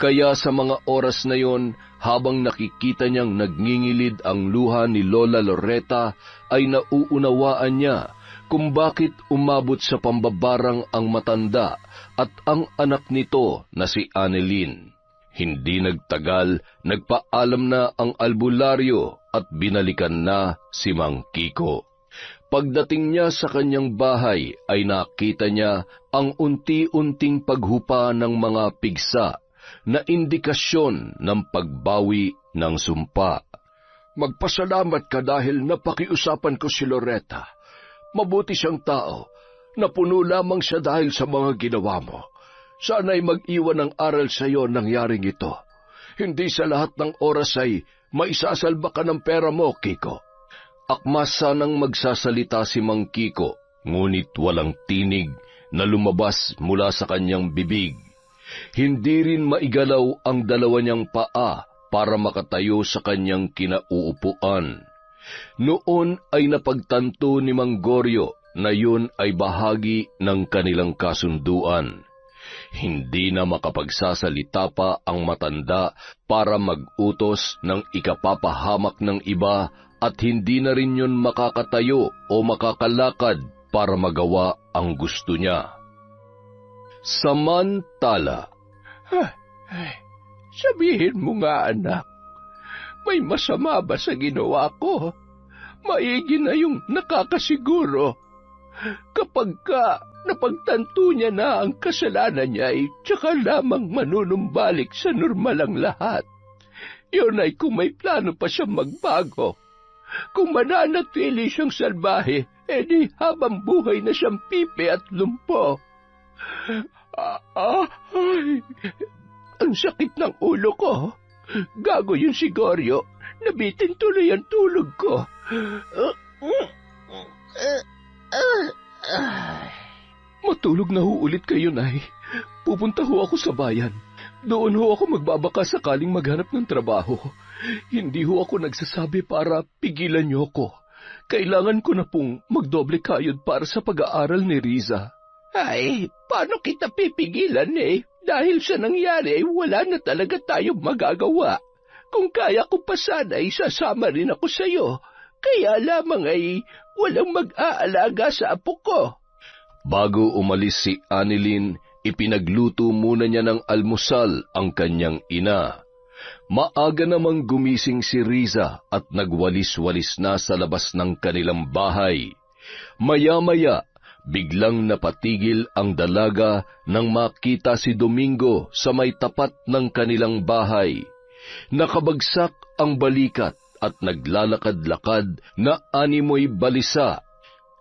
Kaya sa mga oras na yon, habang nakikita niyang nagngingilid ang luha ni Lola Loretta, ay nauunawaan niya kung bakit umabot sa pambabarang ang matanda at ang anak nito na si Annelyn. Hindi nagtagal, nagpaalam na ang albularyo at binalikan na si Mang Kiko. Pagdating niya sa kanyang bahay ay nakita niya ang unti-unting paghupa ng mga pigsa na indikasyon ng pagbawi ng sumpa. Magpasalamat ka dahil napakiusapan ko si Loretta. Mabuti siyang tao. Napuno lamang siya dahil sa mga ginawa mo. Sana'y mag-iwan ng aral sa iyo nangyaring ito. Hindi sa lahat ng oras ay maisasalba ka ng pera mo, Kiko. Akma sanang magsasalita si Mang Kiko, ngunit walang tinig na lumabas mula sa kanyang bibig. Hindi rin maigalaw ang dalawa niyang paa para makatayo sa kanyang kinauupuan. Noon ay napagtanto ni Mang Goryo na yun ay bahagi ng kanilang kasunduan. Hindi na makapagsasalita pa ang matanda para mag-utos ng ikapapahamak ng iba at hindi na rin yun makakatayo o makakalakad para magawa ang gusto niya. Samantala, sabihin mo nga, anak, may masama ba sa ginawa ko? Maigi na yung nakakasiguro. Kapag napagtanto niya na ang kasalanan niya ay tsaka lamang manunumbalik sa normal ang lahat. Yun ay kung may plano pa siyang magbago. Kung mananatili siyang salbahe, edi habang buhay na siyang pipi at lumpo. Ay, ang sakit ng ulo ko. Gago yung sigoryo. Nabitin tuloy ang tulog ko. Matulog na ho ulit kayo, Nay. Pupunta ho ako sa bayan. Doon ho ako magbabaka sakaling maghanap ng trabaho. Hindi ho ako nagsasabi para pigilan niyo ko. Kailangan ko na pong magdoble kayod para sa pag-aaral ni Riza. Ay, paano kita pipigilan eh? Dahil sa nangyari, wala na talaga tayong magagawa. Kung kaya ko pa sana, sasama rin ako sa'yo. Kaya lamang ay walang mag-aalaga sa apo ko. Bago umalis si Annalyn, ipinagluto muna niya ng almusal ang kanyang ina. Maaga namang gumising si Riza at nagwalis-walis na sa labas ng kanilang bahay. Maya-maya, biglang napatigil ang dalaga nang makita si Domingo sa may tapat ng kanilang bahay. Nakabagsak ang balikat at naglalakad-lakad na animoy balisa.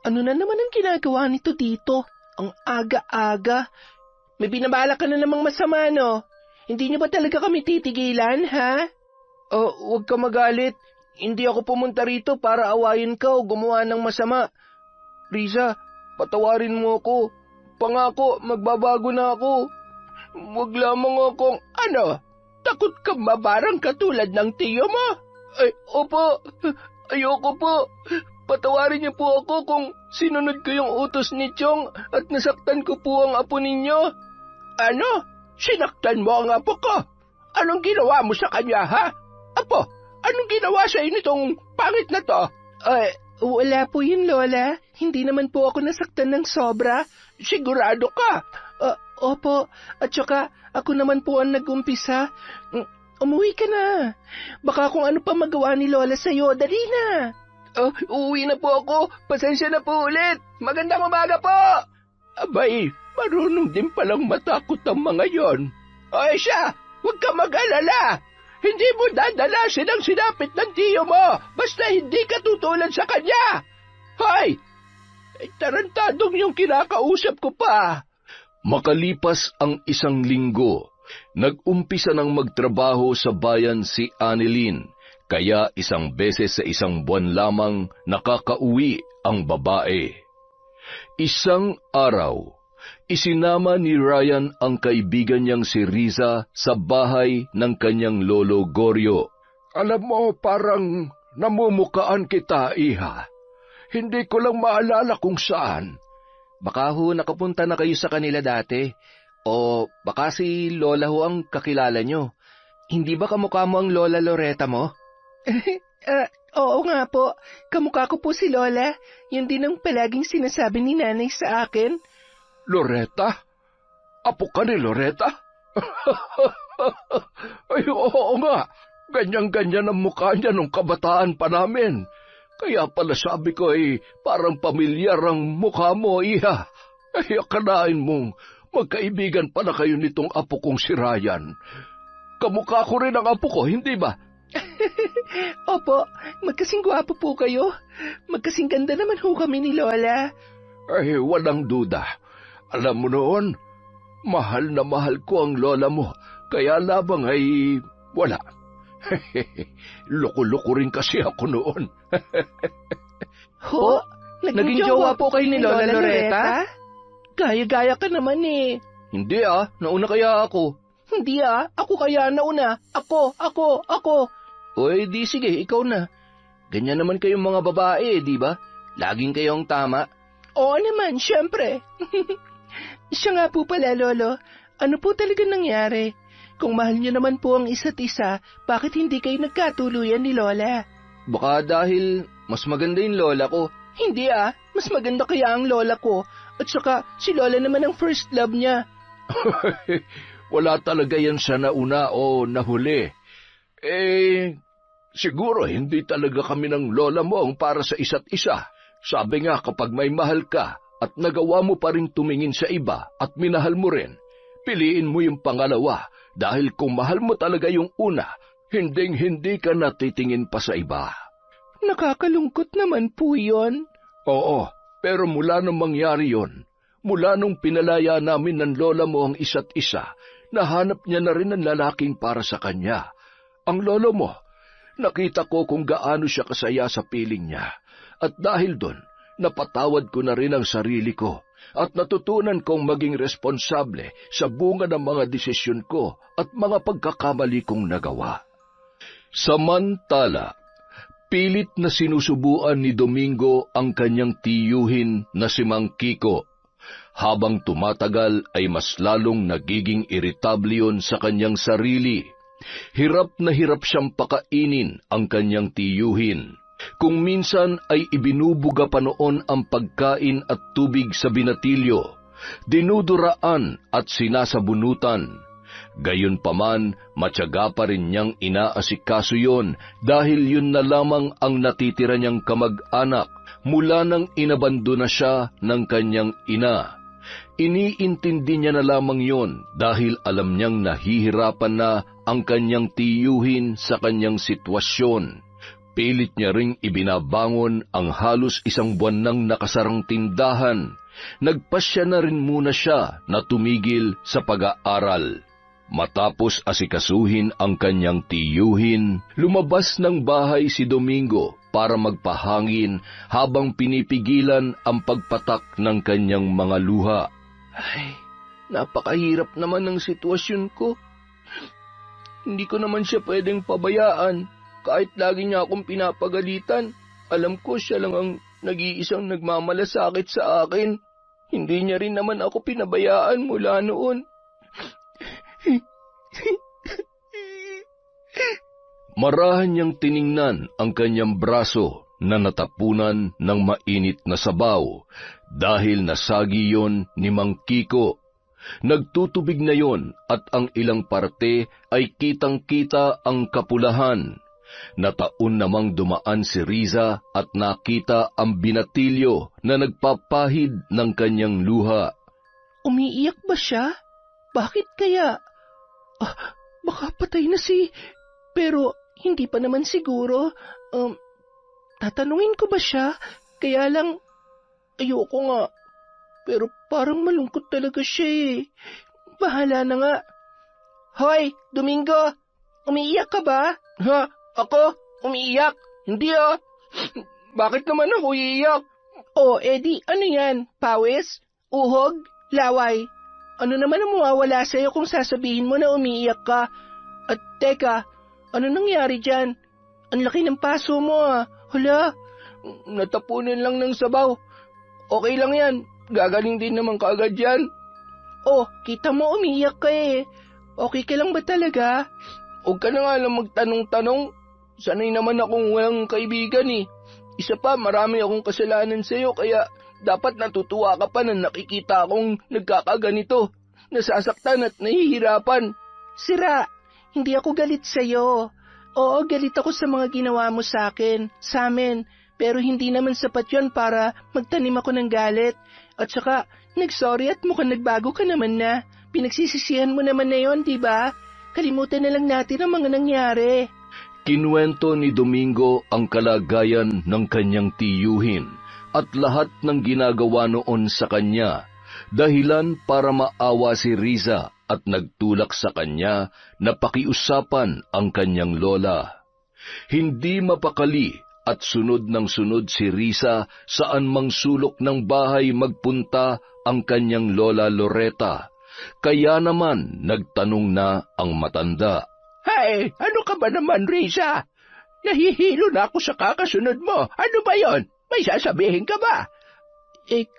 Ano na naman ang ginagawa nito dito? Ang aga-aga. May binabala ka na namang masama, no? Hindi niyo ba talaga kami titigilan, ha? Huwag ka magalit. Hindi ako pumunta rito para awayin ka o gumawa ng masama. Riza, patawarin mo ako. Pangako, magbabago na ako. Huwag lamang akong... Ano? Takot kang mabarang katulad ng tiyo mo? Ay, opo. Ayoko po. Patawarin niyo po ako kung sinunod ko yung utos ni Chong at nasaktan ko po ang apo ninyo. Ano? Sinaktan mo ang apo ko? Anong ginawa mo sa kanya, ha? Apo, anong ginawa sa nitong pangit na to? Ay, wala po yun, Lola. Hindi naman po ako nasaktan ng sobra. Sigurado ka? Opo. At saka, ako naman po ang nag-umpisa. Umuwi ka na. Baka kung ano pa magawa ni Lola sa'yo, dali na. Uuwi na po ako. Pasensya na po ulit. Magandang umaga po. Abay, marunong din palang matakot ang mga yon. Ay siya, huwag ka mag-alala. Hindi mo dadalasin ang sinapit ng tiyo mo, basta hindi ka tutulad sa kanya. Hoy! Tarantadong yung kinakausap ko pa. Makalipas ang 1 linggo, nag-umpisa ng magtrabaho sa bayan si Annalyn, kaya 1 beses sa 1 buwan lamang nakakauwi ang babae. Isang araw, isinama ni Ryan ang kaibigan niyang si Riza sa bahay ng kanyang lolo Goryo. Alam mo, parang namumukaan kita, iha. Hindi ko lang maalala kung saan. Baka ho nakapunta na kayo sa kanila dati. O baka si Lola ho ang kakilala nyo. Hindi ba kamukha mo ang Lola Loretta mo? Oo nga po. Kamukha ko po si Lola. Yun din ang palaging sinasabi ni nanay sa akin. Loretta? Apo ka ni Loretta? Ay, oo nga. Ganyan-ganyan ang mukha niya nung kabataan pa namin. Kaya pala sabi ko parang pamilyar ang mukha mo, iha. Ay, akalain mong magkaibigan pala kayo nitong apo kong si Ryan. Kamukha ko rin ang apo ko, hindi ba? Opo, magkasing gwapo po kayo. Magkasing ganda naman ho kami ni Lola. Ay, walang duda. Alam mo noon, mahal na mahal ko ang lola mo, kaya labang ay wala. Loko-loko rin kasi ako noon. Ho? Naging jowa po kayo ni Lola Loretta? Gaya-gaya ka naman eh. Hindi nauna kaya ako. Hindi ako kaya nauna. Ako. O di sige, ikaw na. Ganyan naman kayong mga babae, di ba? Laging kayong tama. Oo naman, syempre. Siya nga po pala, Lolo. Ano po talaga nangyari? Kung mahal niyo naman po ang isa't isa, bakit hindi kayo nagkatuluyan ni Lola? Baka dahil mas maganda yung lola ko. Hindi mas maganda kaya ang lola ko. At saka si Lola naman ang first love niya. Wala talaga yan sa nauna o nahuli. Siguro hindi talaga kami ng lola mo ang para sa isa't isa. Sabi nga kapag may mahal ka at nagawa mo pa rin tumingin sa iba at minahal mo rin, piliin mo yung pangalawa dahil kung mahal mo talaga yung una, hinding-hindi ka natitingin pa sa iba. Nakakalungkot naman po yon. Oo, pero mula nang mangyari yon, Mula nung pinalaya namin ng lola mo ang isa't isa, nahanap niya na rin ang lalaking para sa kanya. Ang lolo mo, nakita ko kung gaano siya kasaya sa piling niya. At dahil doon, napatawad ko na rin ang sarili ko at natutunan kong maging responsable sa bunga ng mga desisyon ko at mga pagkakamali kong nagawa. Samantala, pilit na sinusubuan ni Domingo ang kanyang tiyuhin na si Mang Kiko. Habang tumatagal ay mas lalong nagiging iritable yun sa kanyang sarili. Hirap na hirap siyang pakainin ang kanyang tiyuhin. Kung minsan ay ibinubuga pa noon ang pagkain at tubig sa binatilyo, dinuduraan at sinasabunutan. Gayunpaman, matyaga pa rin niyang inaasikaso yon dahil yun na lamang ang natitira niyang kamag-anak mula nang inabando na siya ng kanyang ina. Iniintindi niya na lamang yon dahil alam niyang nahihirapan na ang kanyang tiyuhin sa kanyang sitwasyon. Pilit niya ring ibinabangon ang halos 1 buwan nang nakasarang tindahan. Nagpasya na rin muna siya na tumigil sa pag-aaral. Matapos asikasuhin ang kanyang tiyuhin, lumabas ng bahay si Domingo para magpahangin habang pinipigilan ang pagpatak ng kanyang mga luha. Ay, napakahirap naman ng sitwasyon ko. Hindi ko naman siya pwedeng pabayaan. Kahit lagi niya akong pinapagalitan, alam ko siya lang ang nag-iisang nagmamalasakit sa akin. Hindi niya rin naman ako pinabayaan mula noon. Marahan niyang tiningnan ang kanyang braso na natapunan ng mainit na sabaw dahil nasagi yon ni Mang Kiko. Nagtutubig na yon at ang ilang parte ay kitang-kita ang kapulahan. Nataon namang dumaan si Riza at nakita ang binatilyo na nagpapahid ng kanyang luha. Umiiyak ba siya? Bakit kaya? Baka patay na pero hindi pa naman siguro. Tatanungin ko ba siya? Kaya lang, ayoko nga. Pero parang malungkot talaga siya eh. Bahala na nga. Hoy, Domingo! Umiiyak ka ba? Ha? Ako? Umiiyak? Hindi ah. Bakit naman ako iiyak? Eddie, ano yan? Pawis? Uhog? Laway? Ano naman ang mawawala sa'yo kung sasabihin mo na umiiyak ka? At teka, ano nangyari dyan? Ang laki ng paso mo ah. Hala, natapunan lang ng sabaw. Okay lang yan. Gagaling din naman kaagad yan. Kita mo umiiyak ka eh. Okay ka lang ba talaga? Huwag ka na nga lang magtanong-tanong. Sanay naman akong walang kaibigan eh. Isa pa, marami akong kasalanan sa'yo kaya dapat natutuwa ka pa na nakikita akong nagkakaganito. Nasasaktan at nahihirapan. Sira, hindi ako galit sa'yo. Oo, galit ako sa mga ginawa mo sa akin, sa amin. Pero hindi naman sapat yon para magtanim ako ng galit. At saka, nagsorry at mukhang nagbago ka naman na. Pinagsisisihan mo naman na yon, di ba? Kalimutan na lang natin ang mga nangyari. Kinuwento ni Domingo ang kalagayan ng kanyang tiyuhin at lahat ng ginagawa noon sa kanya, dahilan para maawa si Riza at nagtulak sa kanya na pakiusapan ang kanyang lola. Hindi mapakali at sunod ng sunod si Riza saan mang sulok ng bahay magpunta ang kanyang lola Loretta. Kaya naman nagtanong na ang matanda. Hay, ano ka ba naman, Riza? Nahihilo na ako sa kakasunod mo. Ano ba yon? May sasabihin ka ba?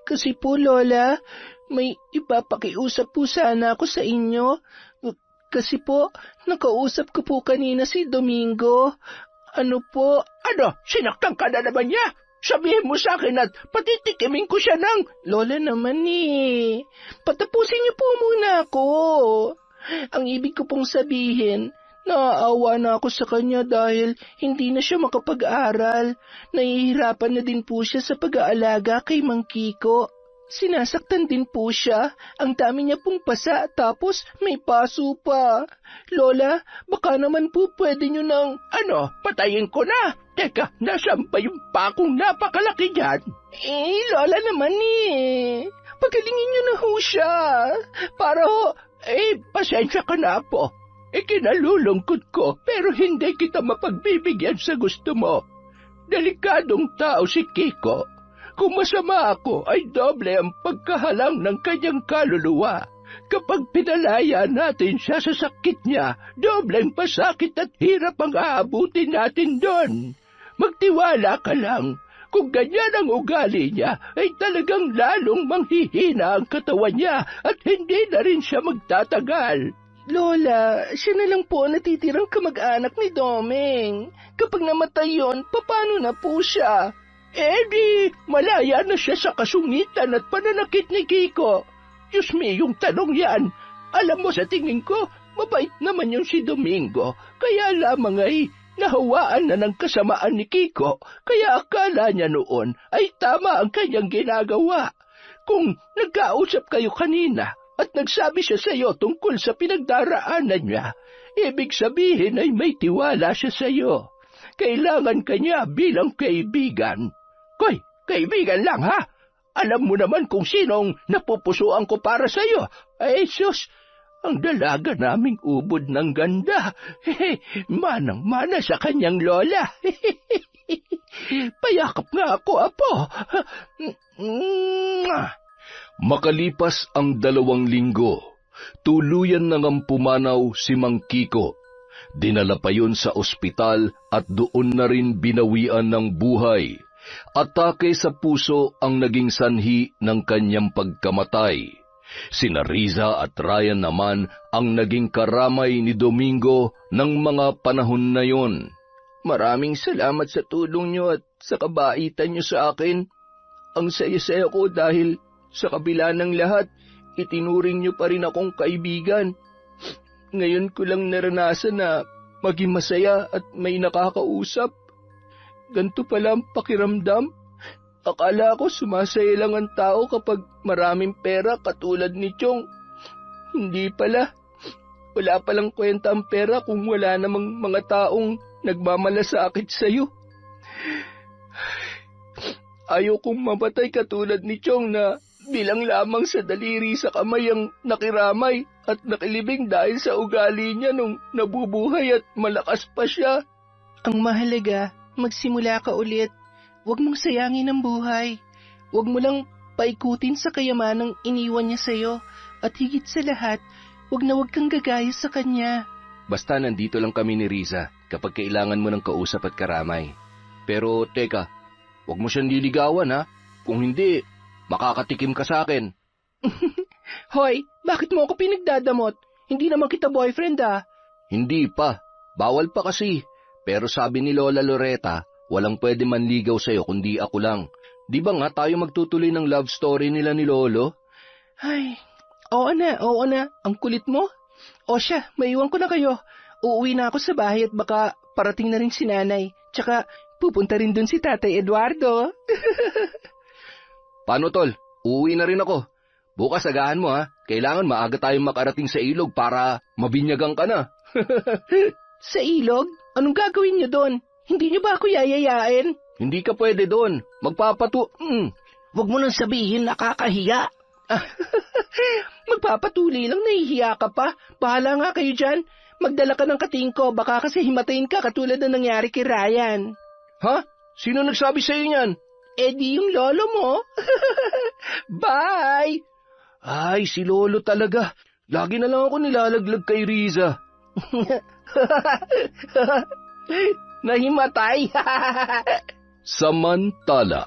Kasi po, Lola, may ipapakiusap po sana ako sa inyo. Kasi po, nakausap ko po kanina si Domingo. Ano po? Ano? Sinaktan ka na naman niya? Sabihin mo sa akin at patitikimin ko siya ng... Lola naman eh. Patapusin niyo po muna ako. Ang ibig ko pong sabihin, naaawa na ako sa kanya dahil hindi na siya makapag-aral. Nahihirapan na din po siya sa pag-aalaga kay Mang Kiko. Sinasaktan din po siya. Ang dami niya pong pasa tapos may paso pa. Lola, baka naman po pwede niyo nang... Ano? Patayin ko na? Teka, nasaan pa yung pakong napakalaki dyan? Lola naman eh. pagalingin niyo na ho siya. Para ho, pasensya ka na, Apo. Kinalulungkot ko, pero hindi kita mapagbibigyan sa gusto mo. Delikadong tao si Kiko. Kung masama ako, ay doble ang pagkahalang ng kanyang kaluluwa. Kapag pinalaya natin siya sa sakit niya, dobleng pasakit at hirap ang aabutin natin doon. Magtiwala ka lang. Kung ganyan ang ugali niya, ay talagang lalong manghihina ang katawan niya at hindi na rin siya magtatagal. Lola, siya na lang po natitirang kamag-anak ni Domeng. Kapag namatay yon, paano na po siya? Di, malaya na siya sa kasungitan at pananakit ni Kiko. Diyos me, yung tanong yan. Alam mo, sa tingin ko, mabait naman yung si Domingo. Kaya lamang ay nahawaan na ng kasamaan ni Kiko. Kaya akala niya noon ay tama ang kanyang ginagawa. Kung nagkausap kayo kanina at nagsabi siya sa iyo tungkol sa pinagdaraanan niya, ibig sabihin ay may tiwala siya sa iyo. Kailangan kanya bilang kaibigan. Koy, kaibigan lang ha? Alam mo naman kung sinong napupusuan ko para sa iyo. Ay, sus, ang dalaga naming ubod ng ganda. Manang-mana sa kanyang lola. Payakap nga ako, Apo. Makalipas ang 2 linggo, tuluyan na ngang pumanaw si Mang Kiko. Dinala pa yun sa ospital at doon na rin binawian ng buhay. Atake sa puso ang naging sanhi ng kanyang pagkamatay. Sina Riza at Ryan naman ang naging karamay ni Domingo ng mga panahon na yon. Maraming salamat sa tulong niyo at sa kabaitan niyo sa akin. Ang saya-saya ko dahil sa kabila ng lahat, itinuring niyo pa rin akong kaibigan. Ngayon ko lang naranasan na maging masaya at may nakakausap. Ganto pala ang pakiramdam. Akala ko sumasaya lang ang tao kapag maraming pera katulad ni Chong. Hindi pala. Wala palang kwenta ang pera kung wala namang mga taong nagmamalasakit sa'yo. Ayaw kong mamatay katulad ni Chong na bilang lamang sa daliri sa kamay ang nakiramay at nakilibing dahil sa ugali niya nung nabubuhay at malakas pa siya. Ang mahalaga, magsimula ka ulit. Huwag mong sayangin ang buhay. Huwag mo lang paikutin sa kayamanang iniwan niya sa'yo. At higit sa lahat, huwag kang gagaya sa kanya. Basta nandito lang kami ni Riza kapag kailangan mo ng kausap at karamay. Pero teka, huwag mo siyang liligawan ha. Kung hindi, makakatikim ka sa akin. Hoy, bakit mo ako pinagdadamot? Hindi naman kita boyfriend ah. Hindi pa. Bawal pa kasi. Pero sabi ni Lola Loretta, walang pwede manligaw sa'yo kundi ako lang. Di ba nga tayo magtutuloy ng love story nila ni Lolo? Ay, oo na. Ang kulit mo. O siya, maiwan ko na kayo. Uuwi na ako sa bahay at baka parating na rin si nanay. Tsaka pupunta rin dun si Tatay Eduardo. Paano tol? Uuwi na rin ako. Bukas agahan mo ha. Kailangan maaga tayong makarating sa ilog para mabinyagan ka na. Sa ilog? Anong gagawin niyo doon? Hindi niyo ba ako yayayain? Hindi ka pwede doon. Huwag mo nang sabihin nakakahiya. Magpapatuloy lang, nahihiya ka pa. Bahala nga kayo dyan. Magdala ka ng katingko, baka kasi himatayin ka katulad na nangyari kay Ryan. Ha? Sino nagsabi sa'yo niyan? Di yung lolo mo. Bye! Ay, si Lolo talaga. Lagi na lang ako nilalaglag kay Riza. Nahimatay. Samantala,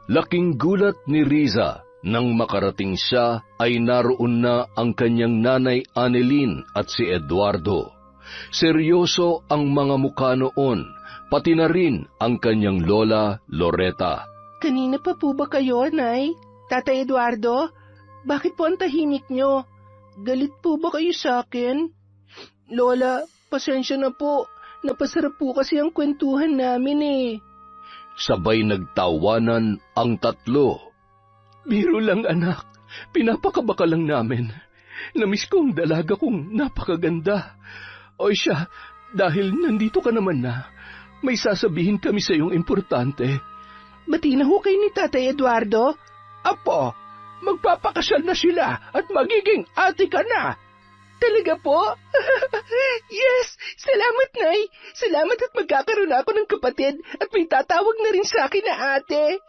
laking gulat ni Riza nang makarating siya ay naroon na ang kanyang nanay Annelyn at si Eduardo. Seryoso ang mga mukha noon, pati na rin ang kanyang lola Loretta. Kanina pa po ba kayo, Nay? Tatay Eduardo, bakit po ang tahimik nyo? Galit po ba kayo sa akin? Lola, pasensya na po. Napasarap po kasi ang kwentuhan namin eh. Sabay nagtawanan ang tatlo. Biro lang anak, pinapakabaka lang namin. Namiss ko ang dalaga kong napakaganda. O siya, dahil nandito ka naman na, may sasabihin kami sa iyong importante. Bati na ho kayo ni Tatay Eduardo? Apo, magpapakasal na sila at magiging ate ka na. Talaga po? Yes! Salamat, Nay! Salamat at magkakaroon ako ng kapatid at may tatawag na rin sa akin na ate.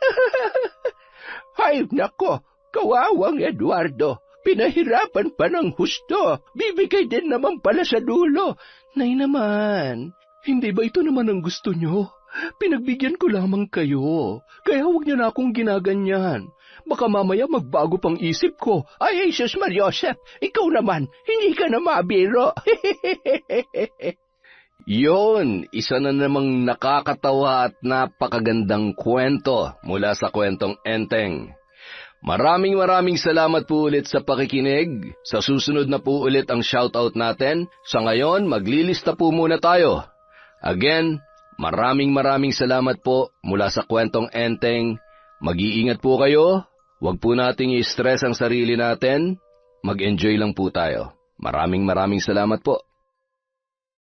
Ay, nako, kawawang Eduardo. Pinahirapan pa ng husto. Bibigay din naman pala sa dulo. Nay naman, hindi ba ito naman ang gusto nyo? Pinagbigyan ko lamang kayo, kaya huwag niyo na akong ginaganyan. Baka mamaya magbago pang isip ko. Ay, Jesus Mariosep, ikaw naman, hindi ka na mabiro. Yon, isa na namang nakakatawa at napakagandang kwento mula sa kwentong Enteng. Maraming salamat po ulit sa pakikinig. Sa susunod na po ulit ang shoutout natin. Sa ngayon, maglilista po muna tayo. Again, maraming salamat po mula sa kwentong Enteng. Mag-iingat po kayo. Huwag po nating i-stress ang sarili natin. Mag-enjoy lang po tayo. Maraming salamat po.